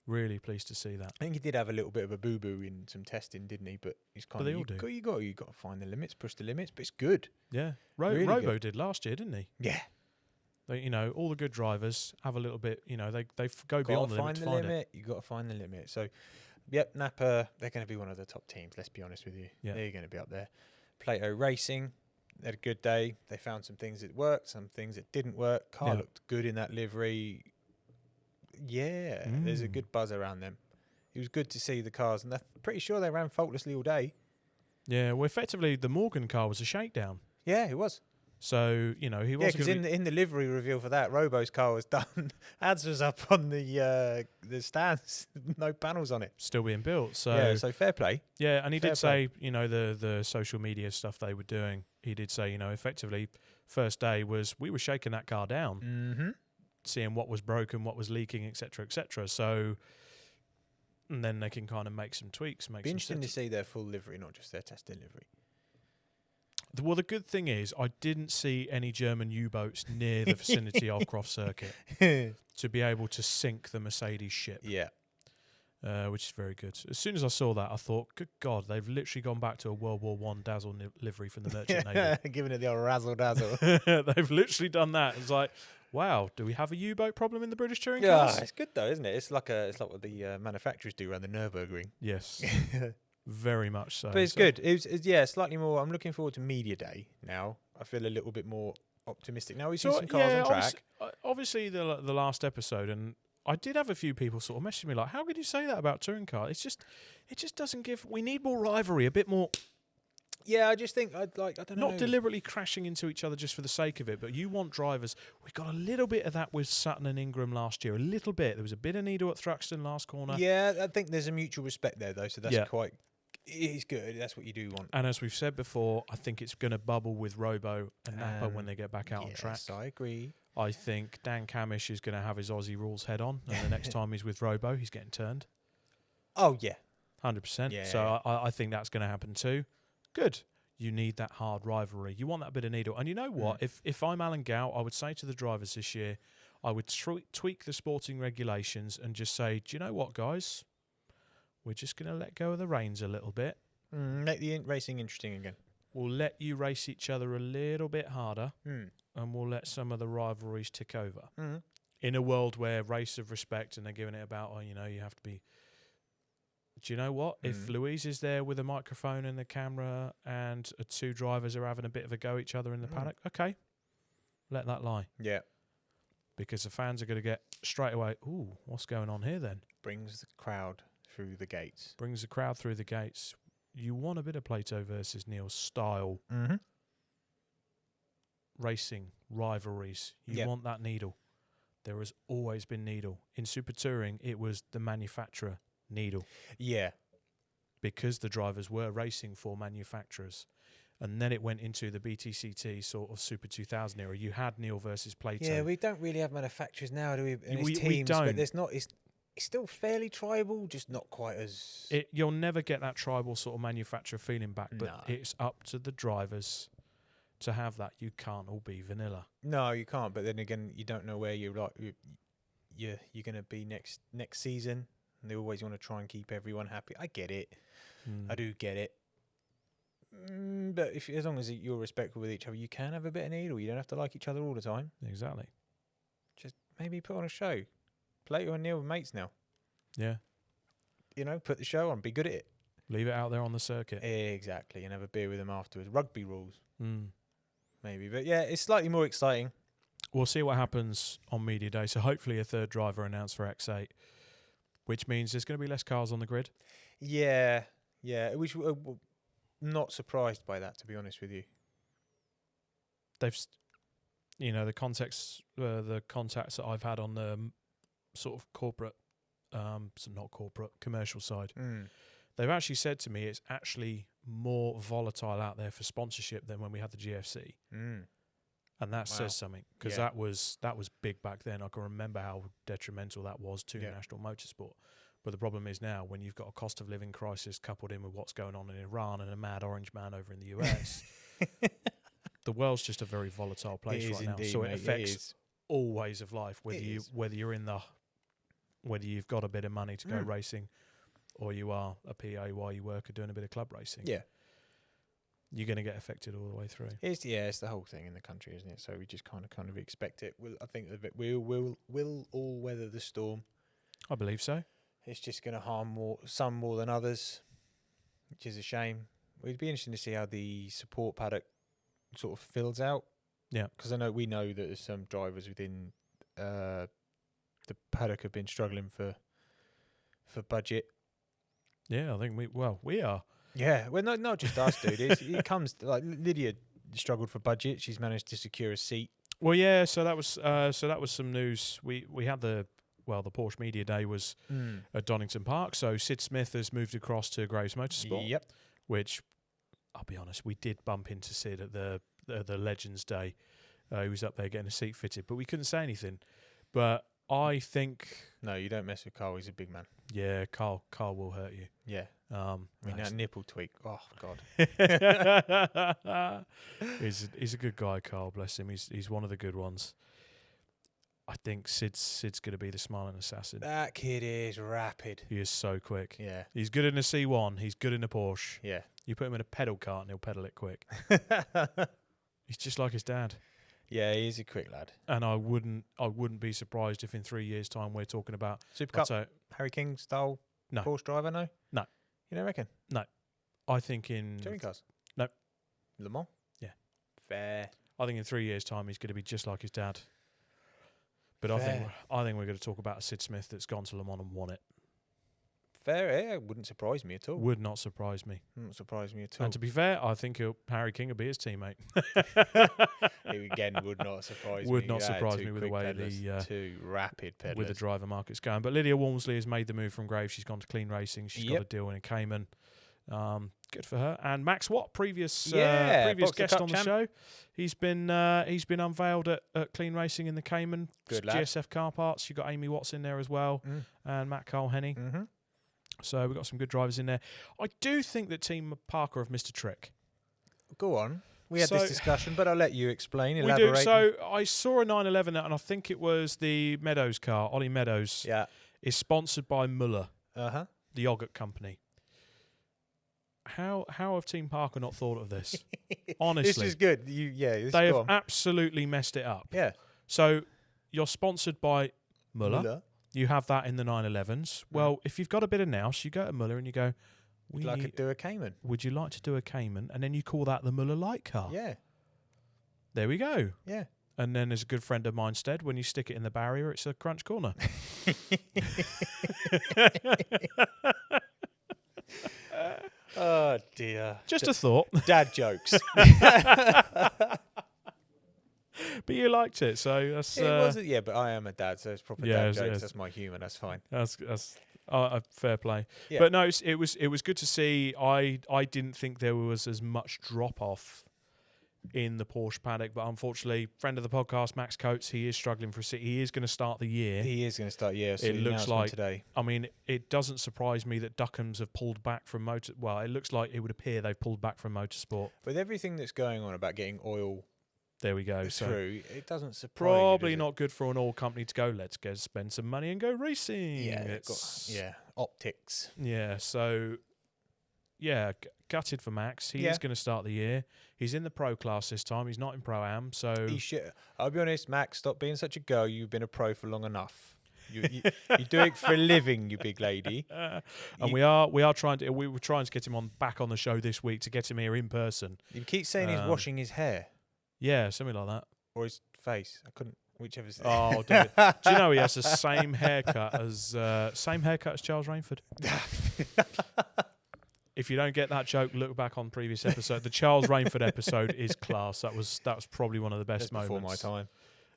Really pleased to see that. I think he did have a little bit of a boo-boo in some testing, didn't he? But he's kind of you got to find the limits, push the limits. But it's good. Yeah, really Robo good. did last year, didn't he? Yeah. They, all the good drivers have a little bit. They go beyond the limit to find it. You got to find the limit. So, yep, Napa, they're going to be one of the top teams. Let's be honest with you. Yeah. They're going to be up there. Plato Racing, they had a good day. They found some things that worked, some things that didn't work. Car looked good in that livery. Yeah, there's a good buzz around them. It was good to see the cars, and I'm pretty sure they ran faultlessly all day. Yeah, well, effectively, the Morgan car was a shakedown. Yeah, it was. So, he was... Yeah, because in the livery reveal for that, Robo's car was done. Ads was up on the stands, no panels on it. Still being built, so... Yeah, so fair play. Yeah, and he did say, the social media stuff they were doing, he did say, effectively, first day we were shaking that car down, seeing what was broken, what was leaking, etc., etc. So... And then they can kind of make some tweaks. Be interesting to see their full livery, not just their testing livery. Well, the good thing is I didn't see any German U-boats near the vicinity of Croft Circuit to be able to sink the Mercedes ship. Yeah. Which is very good. As soon as I saw that, I thought, good God, they've literally gone back to a World War I dazzle livery from the Merchant Navy. Giving it the old razzle-dazzle. They've literally done that. It's like... Wow, do we have a U-boat problem in the British touring cars? Yeah, it's good though, isn't it? It's like what the manufacturers do around the Nürburgring. Yes, very much so. But it's good. It's slightly more. I'm looking forward to Media Day now. I feel a little bit more optimistic now. We've seen some cars on track. Obviously, the last episode, and I did have a few people sort of message me like, "How could you say that about touring car? It just doesn't give. We need more rivalry, a bit more." Yeah, I just think I don't know. Not deliberately crashing into each other just for the sake of it, but you want drivers. We got a little bit of that with Sutton and Ingram last year. A little bit. There was a bit of needle at Thruxton last corner. Yeah, I think there's a mutual respect there though, so that's it's good. That's what you do want. And as we've said before, I think it's going to bubble with Robo and Napa when they get back out on track. Yes, I agree. I think Dan Camish is going to have his Aussie rules head on, and the next time he's with Robo, he's getting turned. Oh yeah, 100%. Yeah, so I think that's going to happen too. Good. You need that hard rivalry. You want that bit of needle. And you know what? If I'm Alan Gow, I would say to the drivers this year, I would tweak the sporting regulations and just say, do you know what, guys? We're just going to let go of the reins a little bit. Make the racing interesting again. We'll let you race each other a little bit harder, and we'll let some of the rivalries tick over. In a world where race of respect, and they're giving it about, you have to be... Do you know what? If Louise is there with a microphone and the camera and 2 drivers are having a bit of a go at each other in the paddock, okay, let that lie. Yeah. Because the fans are going to get straight away, ooh, what's going on here then? Brings the crowd through the gates. Brings the crowd through the gates. You want a bit of Plato versus Neil style. Racing, rivalries. You want that needle. There has always been needle. In Super Touring, it was the manufacturer needle. Yeah. Because the drivers were racing for manufacturers. and then it went into the BTCT sort of Super 2000 era. You had Neil versus Plato. Yeah, we don't really have manufacturers now, do we? And We it's teams, don't. but there's not. It's still fairly tribal, just not quite as. You'll never get that tribal sort of manufacturer feeling back, but No. it's up to the drivers to have that. You can't all be vanilla. No, you can't. But then again, you don't know where you're going to be next season. And they always want to try and keep everyone happy. I get it. I do get it. But as long as you're respectful with each other, you can have a bit of needle. You don't have to like each other all the time. Exactly. Just maybe put on a show. Plato and Neil are mates now. Yeah. Put the show on. Be good at it. Leave it out there on the circuit. Exactly. And have a beer with them afterwards. Rugby rules. Mm. Maybe. But yeah, it's slightly more exciting. We'll see what happens on media day. So hopefully a third driver announced for X8, which means there's going to be less cars on the grid. Yeah. Which not surprised by that, to be honest with you. They've, the contacts that I've had on the sort of corporate, so not corporate, commercial side, they've actually said to me it's actually more volatile out there for sponsorship than when we had the GFC. And that says something, because that was big back then. I can remember how detrimental that was to national motorsport. But the problem is now, when you've got a cost of living crisis coupled in with what's going on in Iran and a mad orange man over in the US, the world's just a very volatile place right now. So it affects all ways of life, whether you've got a bit of money to go racing, or you are a PA while you work or doing a bit of club racing. Yeah. You're going to get affected all the way through. It's the whole thing in the country, isn't it? So we just kind of expect it. I think we'll all weather the storm. I believe so. It's just going to harm some more than others, which is a shame. It'd be interesting to see how the support paddock sort of fills out. Yeah, because we know that there's some drivers within the paddock have been struggling for budget. Yeah, I think we are. Yeah, well, not just us, dude. It comes like Lydia struggled for budget. She's managed to secure a seat. Well, yeah. So that was some news. We had the Porsche Media Day was at Donington Park. So Sid Smith has moved across to Graves Motorsport. Yep. Which, I'll be honest, we did bump into Sid at the Legends Day. He was up there getting a seat fitted, but we couldn't say anything. But I think no, you don't mess with Carl. He's a big man. Yeah, Carl will hurt you. Yeah. That nipple tweak. Oh God. He's a good guy, Carl. Bless him. He's one of the good ones. I think Sid's going to be the smiling assassin. That kid is rapid. He is so quick. Yeah. He's good in a C1. He's good in a Porsche. Yeah. You put him in a pedal cart and he'll pedal it quick. He's just like his dad. Yeah, he's a quick lad. And I wouldn't be surprised if in 3 years' time we're talking about Supercup Harry King style Porsche driver. No. You don't reckon? No. I think in touring cars. No. Le Mans. Yeah. Fair. I think in 3 years' time he's going to be just like his dad. But I think we're going to talk about a Sid Smith that's gone to Le Mans and won it. Fair, yeah. Wouldn't surprise me at all. Would not surprise me. Wouldn't surprise me at all. And to be fair, I think Harry King will be his teammate. He again would not surprise me. Would not surprise me with the way the two rapid pedalers with the driver market's going. But Lydia Walmsley has made the move from Graves. She's gone to Clean Racing. She's got a deal in a Cayman. Good for her. And Max Watt, previous guest on the show, he's been unveiled at Clean Racing in the Cayman. Good GSF car parts. You've got Amy Watts in there as well, and Matt Cole-Henny. Mm-hmm. So we've got some good drivers in there. I do think that Team Parker have missed a trick. Go on. We had this discussion, but I'll let you explain. Elaborate. We do. So I saw a 911, and I think it was the Meadows car. Ollie Meadows. Yeah. Is sponsored by Muller, the yogurt company. How have Team Parker not thought of this? Honestly, this is good. They have absolutely messed it up. Yeah. So you're sponsored by Muller. You have that in the 911s. Well, if you've got a bit of nous, you go to Muller and you go, would you like to do a Cayman? Would you like to do a Cayman? And then you call that the Muller Light car. Yeah. There we go. Yeah. And then there's a good friend of mine, Stead, when you stick it in the barrier, it's a crunch corner. Oh, dear. Just a thought. Dad jokes. But you liked it, so that's... It wasn't, but I am a dad, so it's proper dad jokes. Yes. That's my humour, that's fine. That's Fair play. Yeah. But no, it was good to see. I didn't think there was as much drop off in the Porsche paddock, but unfortunately, friend of the podcast, Max Coates, he is struggling for a seat. He is going to start the year. He is going to start. Yeah, so it looks like today. I mean, it doesn't surprise me that Duckham's have pulled back from motor. Well, it looks like it would appear they've pulled back from motorsport. With everything that's going on about getting oil there we go. through, it doesn't surprise. Probably you, not good for an oil company to go. Let's go spend some money and go racing. Yeah, optics. Yeah, so yeah, gutted for Max. He is going to start the year. He's in the pro class this time. He's not in pro am. So he should. I'll be honest, Max. Stop being such a girl. You've been a pro for long enough. You do it for a living, you big lady. And we are trying to. We were trying to get him back on the show this week to get him here in person. You keep saying he's washing his hair. Yeah, something like that. Or his face. I couldn't. Whichever. Oh, do you know he has the same haircut as Charles Rainford? If you don't get that joke, look back on previous episode. The Charles Rainford episode is class. That was probably one of the best moments. Before my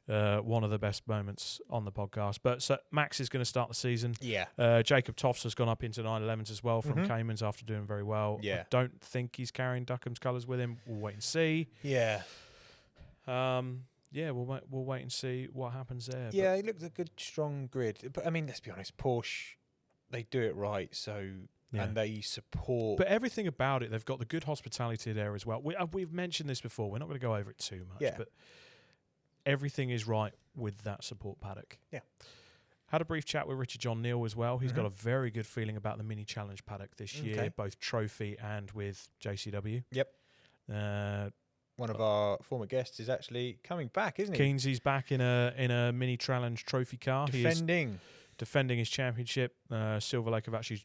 time. One of the best moments on the podcast. But so Max is going to start the season. Yeah. Jacob Toffs has gone up into 911s as well from Caymans after doing very well. Yeah. I don't think he's carrying Duckham's colours with him. We'll wait and see. Yeah. Yeah, we'll wait and see what happens there. Yeah, he looked a good, strong grid. But I mean, let's be honest, Porsche, they do it right. So. Yeah. And they support. But everything about it, they've got the good hospitality there as well. We've mentioned this before. We're not going to go over it too much. Yeah. But everything is right with that support paddock. Yeah. Had a brief chat with Richard John Neal as well. He's got a very good feeling about the mini challenge paddock this year, both trophy and with JCW. Yep. One of our former guests is actually coming back, isn't he? Keensy's back in a mini challenge trophy car. Defending his championship. Silver Lake have actually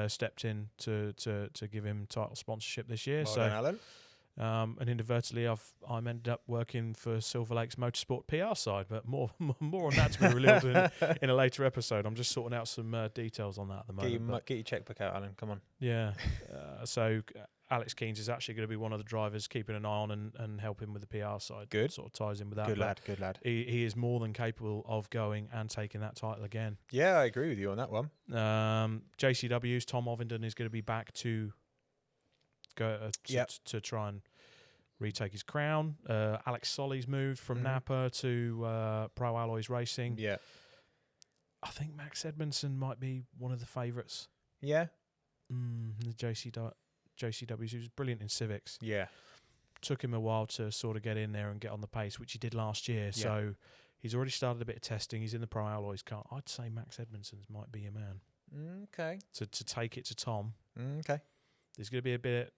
stepped in to give him title sponsorship this year. Well done, Alan. And inadvertently, I'm ended up working for Silver Lake's motorsport PR side, but more on that to be revealed in a later episode. I'm just sorting out some details on that at the moment. Get your checkbook out, Alan. Come on. Yeah. So Alex Keynes is actually going to be one of the drivers keeping an eye on and helping with the PR side. Good. Sort of ties in with that. Good lad. He is more than capable of going and taking that title again. Yeah, I agree with you on that one. JCW's Tom Ovenden is going to be back to go to try and retake his crown. Alex Solly's moved from Napa to Pro Alloys Racing. Yeah. I think Max Edmondson might be one of the favourites. Yeah. The JCW's, who was brilliant in Civics. Yeah. Took him a while to sort of get in there and get on the pace, which he did last year. Yeah. So he's already started a bit of testing. He's in the Pro Alloys car. I'd say Max Edmondson's might be your man. Okay. To take it to Tom. Okay. There's going to be a bit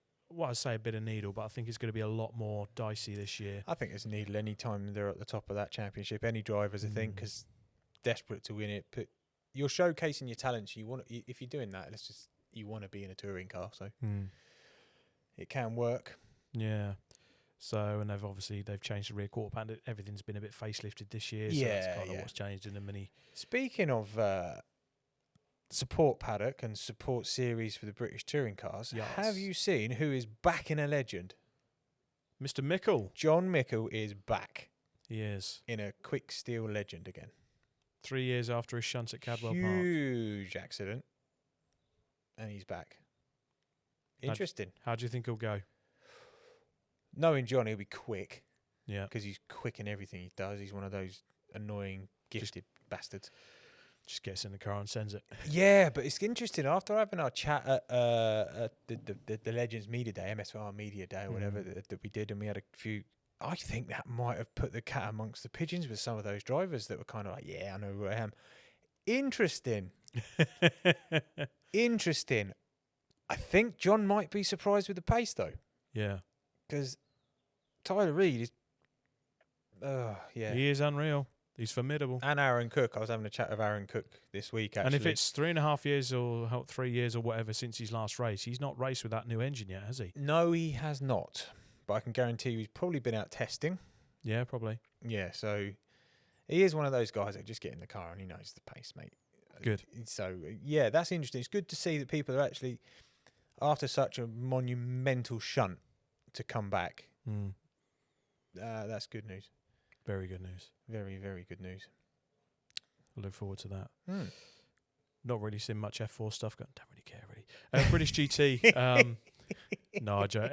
of needle, but I think it's going to be a lot more dicey this year. I think it's needle any time they're at the top of that championship. Any drivers, I think, because desperate to win it. But you're showcasing your talents. If you're doing that, you want to be in a touring car. So it can work. Yeah. So, and they've changed the rear quarter panel. Everything's been a bit facelifted this year. So that's kind of what's changed in the mini. Speaking of support paddock and support series for the British touring cars, have you seen who is back in a legend? Mr. Mickle. John Mickle is back. He is. In a quick steel legend again. 3 years after his shunt at Cadwell Park. Huge accident. And he's back. Interesting. How do you think he'll go? Knowing John, he'll be quick. Yeah. Because he's quick in everything he does. He's one of those annoying, gifted bastards. Just gets in the car and sends it. Yeah, but it's interesting. After having our chat at the Legends Media Day, MSR Media Day, or whatever that we did, and we had a few, I think that might have put the cat amongst the pigeons with some of those drivers that were kind of like, yeah, I know who I am. Interesting. Interesting. I think John might be surprised with the pace, though. Yeah. Because Tyler Reid is... yeah. He is unreal. He's formidable. And Aaron Cook. I was having a chat with Aaron Cook this week, actually. And if it's 3.5 years or 3 years or whatever since his last race, he's not raced with that new engine yet, has he? No, he has not. But I can guarantee you he's probably been out testing. Yeah, probably. Yeah, so he is one of those guys that just get in the car and he knows the pace, mate. Good. So, yeah, that's interesting. It's good to see that people are actually, after such a monumental shunt, to come back. That's good news. Very good news. Very, very good news. I look forward to that. not really seen much F4 stuff. Don't really care really. British GT. No, I joke.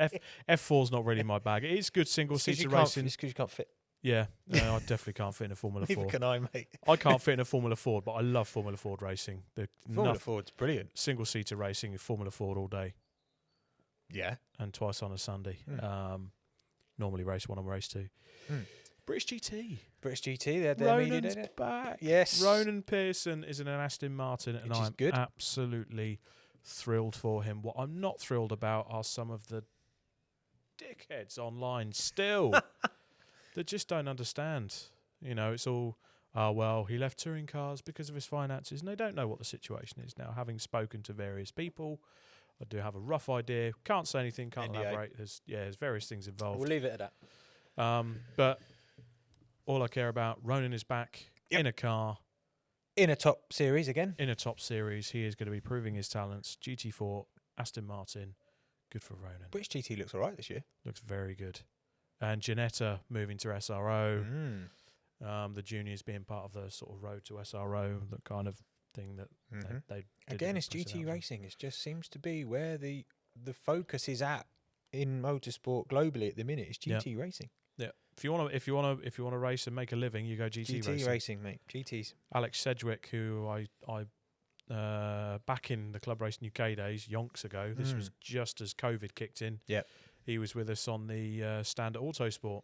F4's not really my bag. It is good single-seater racing. It's because you can't fit. Yeah, no, I definitely can't fit in a Formula Neither 4. can I, mate. I can't fit in a Formula Ford, but I love Formula Ford racing. Formula Ford's brilliant. Single-seater racing is Formula Ford all day. Yeah. And twice on a Sunday. Normally race 1 and race 2. British GT. British GT, they're media, Ronan's isn't it? back. Yes. Ronan Pearson is in an Aston Martin, and Which is I'm good. absolutely thrilled for him. What I'm not thrilled about are some of the dickheads online still that just don't understand. You know, it's all, oh, well, he left touring cars because of his finances, and they don't know what the situation is now. Having spoken to various people, I do have a rough idea. Can't say anything, can't NDA. elaborate. There's various things involved. We'll leave it at that. But all I care about, Ronan is back in a car. In a top series again. In a top series. He is going to be proving his talents. GT4, Aston Martin. Good for Ronan. British GT looks all right this year. Looks very good. And Ginetta moving to SRO. The juniors being part of the sort of road to SRO, the kind of thing that they again, it's GT racing. It just seems to be where the focus is at in motorsport globally at the minute. It's GT racing. Yeah. If you want to race and make a living, you go GT racing, mate. GTs. Alex Sedgwick, who I back in the Club Racing UK days, yonks ago. This was just as COVID kicked in. Yeah. He was with us on the stand at Autosport,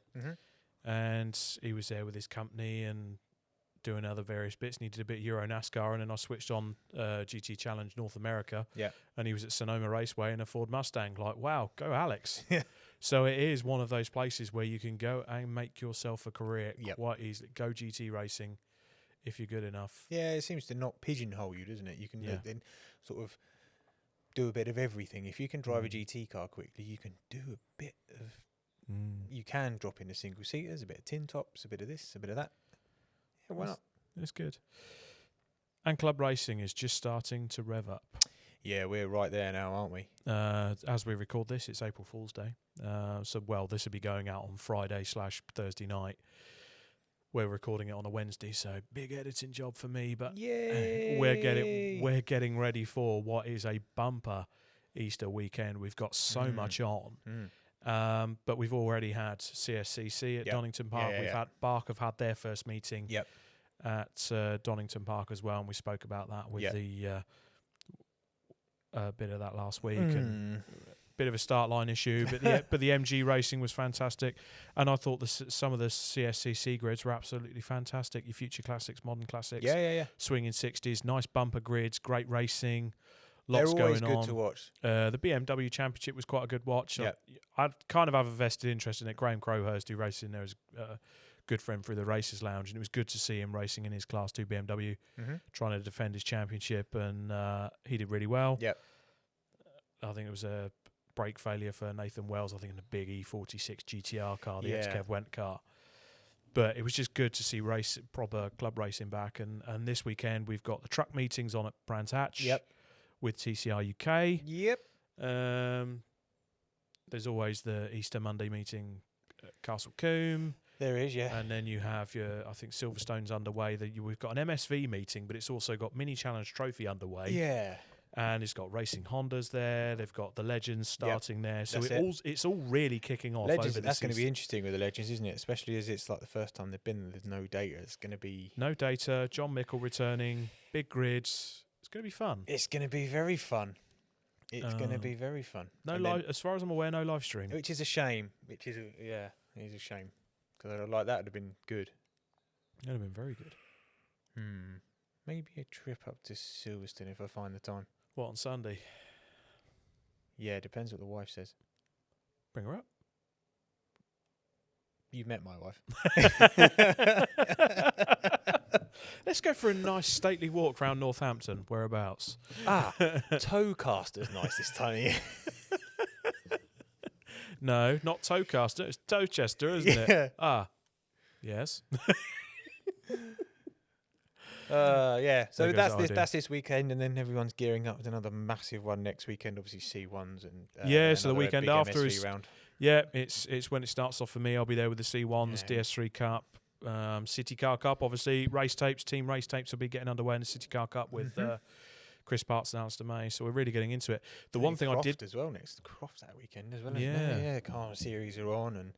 and he was there with his company and doing other various bits. And he did a bit of Euro NASCAR, and then I switched on GT Challenge North America. Yeah. And he was at Sonoma Raceway in a Ford Mustang. Like, wow, go Alex. Yeah. So it is one of those places where you can go and make yourself a career quite easily. Go GT racing if you're good enough. Yeah, it seems to not pigeonhole you, doesn't it? You can then sort of do a bit of everything. If you can drive a GT car quickly, you can do a bit of... You can drop in the single seaters, a bit of tin tops, a bit of this, a bit of that. Yeah, why not? It's good. And club racing is just starting to rev up. Yeah, we're right there now, aren't we? As we record this, it's April Fool's Day. This will be going out on Friday/Thursday night. We're recording it on a Wednesday, so big editing job for me. But we're getting ready for what is a bumper Easter weekend. We've got so much on. But we've already had CSCC at Donington Park. We've had Bark have had their first meeting at Donington Park as well, and we spoke about that with the bit of that last week. And bit of a start line issue, but the MG racing was fantastic, and I thought some of the CSCC grids were absolutely fantastic. Your Future Classics, Modern Classics, swinging 60s, nice bumper grids, great racing. Lots They're always going on. good to watch. The BMW Championship was quite a good watch. I kind of have a vested interest in it. Graham Crowhurst, who raced in there, is a good friend through the Racers Lounge, and it was good to see him racing in his Class 2 BMW, trying to defend his championship, and he did really well. I think it was a brake failure for Nathan Wells, I think in the big E46 GTR car, the XKev Went car. But it was just good to see proper club racing back, and this weekend we've got the truck meetings on at Brands Hatch. With TCR UK. There's always the Easter Monday meeting at Castle Combe. There is, And then you have I think Silverstone's underway. We've got an MSV meeting, but it's also got Mini Challenge Trophy underway. And it's got Racing Hondas there. They've got the Legends starting there. So it's all really kicking off. Legends, that's going to be interesting with the Legends, isn't it? Especially as it's like the first time they've been, there's no data. It's going to be... No data, John Mickle returning, big grids... It's going to be fun. It's going to be very fun. It's going to be very fun. As far as I'm aware, no live stream. Which is a shame. It is a shame. Because like that would have been good. It would have been very good. Maybe a trip up to Silverstone if I find the time. What, on Sunday? Yeah, it depends what the wife says. Bring her up. You've met my wife. Let's go for a nice stately walk around Northampton. Whereabouts? Towcaster's nice this time of year. No, not Towcaster. It's Towchester, isn't it? Yes. So that's this weekend, and then everyone's gearing up with another massive one next weekend. Obviously, C1s and so the weekend after is round. It's when it starts off for me. I'll be there with the C1s, DS3 Cup. City Car Cup, obviously, team race tapes will be getting underway in the City Car Cup with Chris Parts announced to May, so we're really getting into it. The And one thing Croft I did as well next. Croft that weekend as well. Yeah. Isn't it? Yeah. Car series are on, and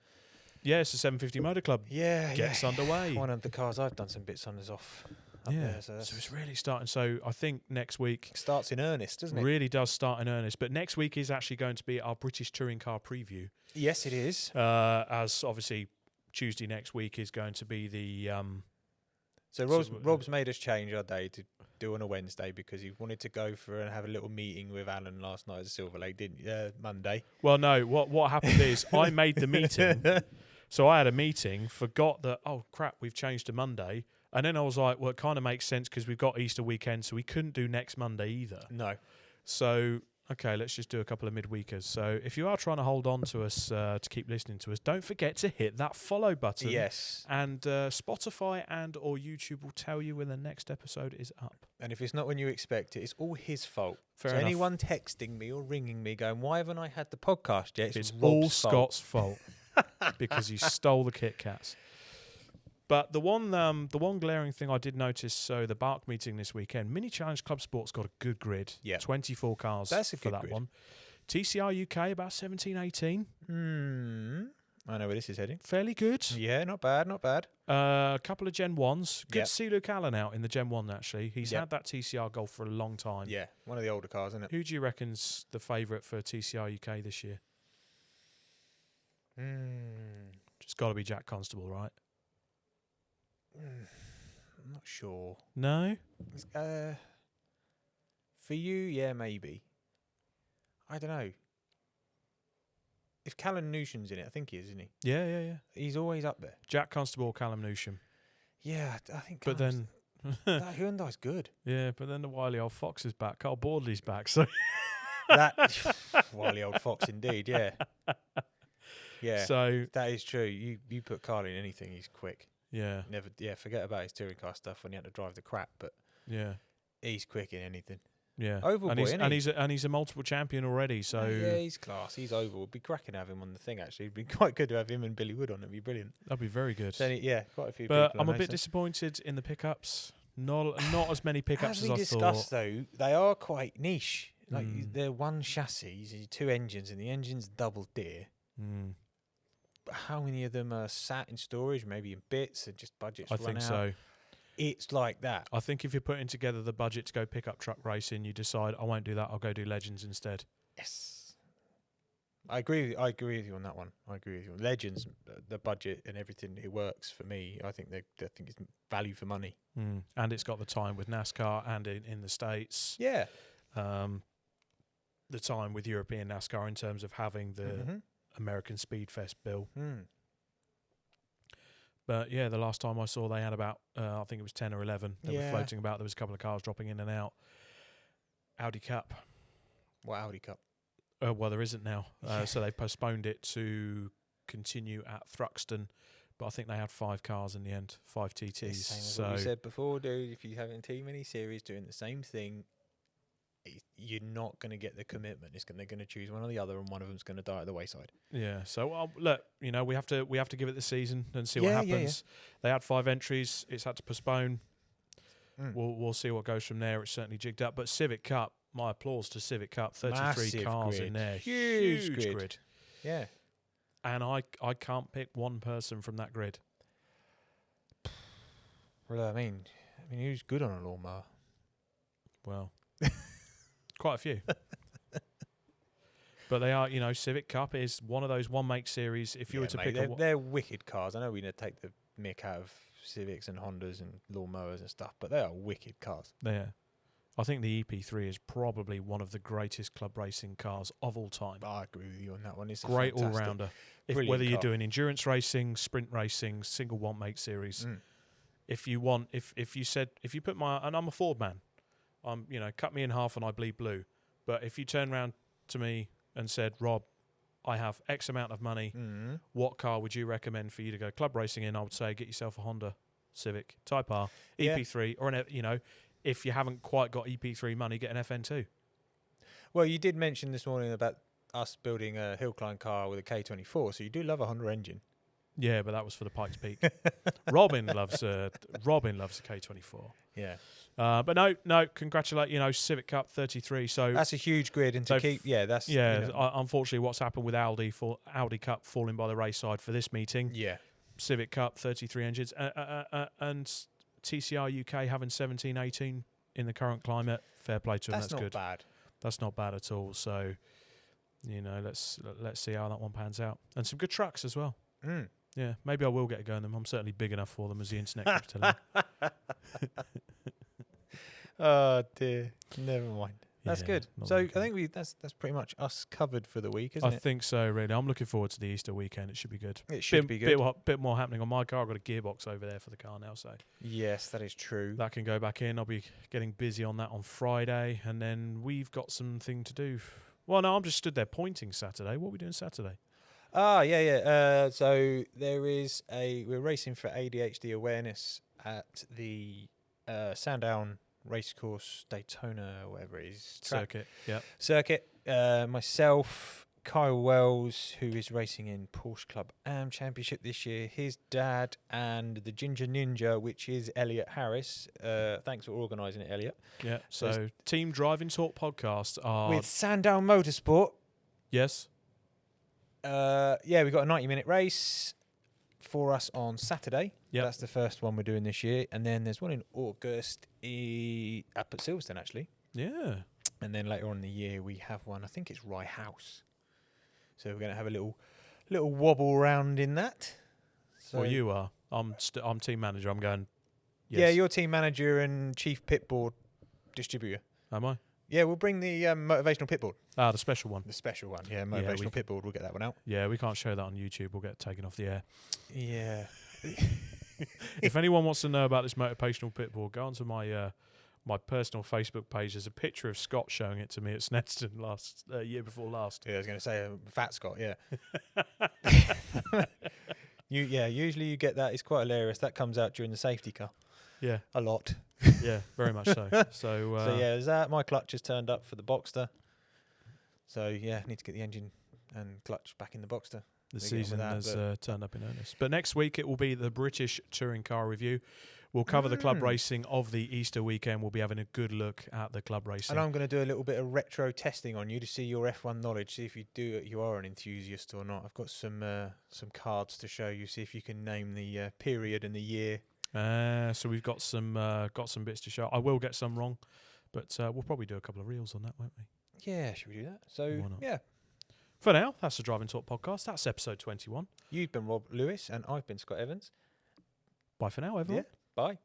it's the 750 Motor Club gets underway. One of the cars I've done some bits on is off. Up there, so it's really starting. So I think next week starts in earnest, doesn't it? Really does start in earnest. But next week is actually going to be our British Touring Car preview. Yes, it is. As obviously Tuesday next week is going to be the. So Rob's made us change our day to do on a Wednesday because he wanted to go for and have a little meeting with Alan last night at Silver Lake, didn't you? Monday. Well, no. What happened is I made the meeting. So I had a meeting, forgot that, oh, crap, we've changed to Monday. And then I was like, well, it kind of makes sense because we've got Easter weekend, so we couldn't do next Monday either. No. So, okay, let's just do a couple of midweekers. So if you are trying to hold on to us, to keep listening to us, don't forget to hit that follow button. Yes. And Spotify and or YouTube will tell you when the next episode is up. And if it's not when you expect it, it's all his fault. Fair so enough. anyone texting me or ringing me going, why haven't I had the podcast yet? It's Rob's all fault. Scott's fault because he stole the Kit Kats. But the one glaring thing I did notice, so the Bark meeting this weekend, Mini Challenge Club Sport's got a good grid. Yeah. 24 cars That's a for good that grid. one. TCR UK, about 17, 18. I know where this is heading. Fairly good. Yeah, not bad, not bad. A couple of Gen 1s. Good Yep. to see Luke Allen out in the Gen 1, actually. He's Yep. had that TCR Golf for a long time. Yeah, one of the older cars, isn't it? Who do you reckon's the favourite for TCR UK this year? It's got to be Jack Constable, right? I'm not sure. No? For you, yeah, maybe. I don't know. If Callum Newsham's in it, I think he is, isn't he? Yeah. He's always up there. Jack Constable, Callum Newsham. Yeah, I think. But then, that Hyundai's good. yeah, but then the wily old Fox is back. Carl Boardley's back. So That wily old fox, indeed. Yeah, yeah. So that is true. You put Carl in anything, he's quick. yeah, Never. Yeah, forget about his touring car stuff when he had to drive the crap, but yeah, he's quick in anything. yeah. Oval and boy, he's isn't and he? he's a multiple champion already. So yeah, he's class. He's oval. It'd be cracking to have him on the thing. Actually, it'd be quite good to have him and Billy Wood on. It'd be brilliant. that'd be very good. So, yeah, quite a few. But people I'm I a know, bit so. disappointed in the pickups. Not as many pickups As as we I discussed, thought. though, they are quite niche. Like they're one chassis, two engines, and the engine's double deer. But how many of them are sat in storage, maybe in bits, and just budgets I run think out? so. It's like that. I think if you're putting together the budget to go pickup truck racing, you decide I won't do that. I'll go do Legends instead. Yes, I agree. I agree with you on that one. I agree with you. Legends, the budget and everything, it works for me. I think I think it's value for money. And it's got the time with NASCAR and in the States. Yeah. The time with European NASCAR in terms of having the American Speed Fest bill. But yeah, the last time I saw they had about, I think it was 10 or 11 that were floating about. There was a couple of cars dropping in and out. Audi Cup. What Audi Cup? Well, there isn't now. So they postponed it to continue at Thruxton. But I think they had 5 cars in the end, 5 TTs. Same as So what we said before, dude. If you have too many series doing the same thing, you're not going to get the commitment. They're going to choose one or the other, and one of them's going to die at the wayside. yeah. So look, we have to give it the season and see what happens. They had 5 entries. It's had to postpone. We'll see what goes from there. It's certainly jigged up. But Civic Cup, my applause to Civic Cup. 33 Massive cars grid. in there, Huge grid. grid. Yeah. And I can't pick one person from that grid. Well, I mean, who's good on a lawnmower? Well, quite a few. But they are, Civic Cup is one of those one-make series. If you were to pick they're wicked cars. I know we need to take the mick out of Civics and Hondas and lawnmowers and stuff, but they are wicked cars. Yeah. I think the EP3 is probably one of the greatest club racing cars of all time. I agree with you on that one. It's Great a fantastic, all-rounder. brilliant Whether you're car. doing endurance racing, sprint racing, single one-make series. If you want, if you put and I'm a Ford man, cut me in half and I bleed blue. But if you turn around to me and said, Rob, I have X amount of money, what car would you recommend for you to go club racing in? I would say get yourself a Honda Civic Type R, EP3, or if you haven't quite got EP3 money, get an FN2. Well, you did mention this morning about us building a hill climb car with a K24, so you do love a Honda engine. Yeah, but that was for the Pikes Peak. Robin loves a K24. Yeah. But no, congratulate, Civic Cup 33. So That's a huge grid, and to keep, that's... unfortunately what's happened with Audi Cup falling by the wayside for this meeting. Yeah. Civic Cup, 33 engines, and TCR UK having 17, 18 in the current climate. Fair play to them, that's good. That's not bad. That's not bad at all. So, let's see how that one pans out. And some good trucks as well. Mm. Yeah, maybe I will get a go on them. I'm certainly big enough for them, as the internet keeps telling me. Oh dear, never mind. That's Yeah, good. not So I like think that's pretty much us covered for the week, isn't I it? think so, really. I'm looking forward to the Easter weekend. It should be good. It should be good. Bit more happening on my car. I've got a gearbox over there for the car now, so Yes, that is true. that can go back in. I'll be getting busy on that on Friday, and then we've got something to do. Well, no, I'm just stood there pointing Saturday. What are we doing Saturday? Yeah. So we're racing for ADHD awareness at the Sandown Racecourse Daytona, whatever it is. Circuit, yeah. Circuit. Myself, Kyle Wells, who is racing in Porsche Club Am Championship this year, his dad, and the Ginger Ninja, which is Elliot Harris. Thanks for organising it, Elliot. Yeah, so Team Driving Talk podcast are... With Sandown Motorsport. Yes. We've got a 90-minute race for us on Saturday. Yep. That's the first one we're doing this year. And then there's one in August up at Silverstone, actually. Yeah. And then later on in the year, we have one, I think it's Rye House. So we're going to have a little wobble around in that. So Well, you are. I'm team manager. I'm going... Yes. Yeah, you're team manager and chief pit board distributor. Am I? Yeah, we'll bring the motivational pit board. Ah, the special one. The special one. Yeah, motivational pit board. We'll get that one out. Yeah, we can't show that on YouTube. We'll get taken off the air. Yeah. If anyone wants to know about this motivational pit board, go onto my my personal Facebook page. There's a picture of Scott showing it to me at Snetterton year before last. Yeah, I was going to say Fat Scott. Yeah. Usually you get that. It's quite hilarious. That comes out during the safety car. Yeah, a lot. Yeah, very much so. So there's that. My clutch has turned up for the Boxster. So yeah, need to get the engine and clutch back in the Boxster. The season has turned up in earnest. But next week it will be the British Touring Car Review. We'll cover the club racing of the Easter weekend. We'll be having a good look at the club racing. And I'm going to do a little bit of retro testing on you to see your F1 knowledge, see if you are an enthusiast or not. I've got some cards to show you, see if you can name the period and the year. So we've got some bits to show. I will get some wrong, but we'll probably do a couple of reels on that, won't we? Yeah, should we do that? So, yeah. For now, that's the Driving Talk podcast. That's episode 21. You've been Rob Lewis, and I've been Scott Evans. Bye for now, everyone. Yeah, bye.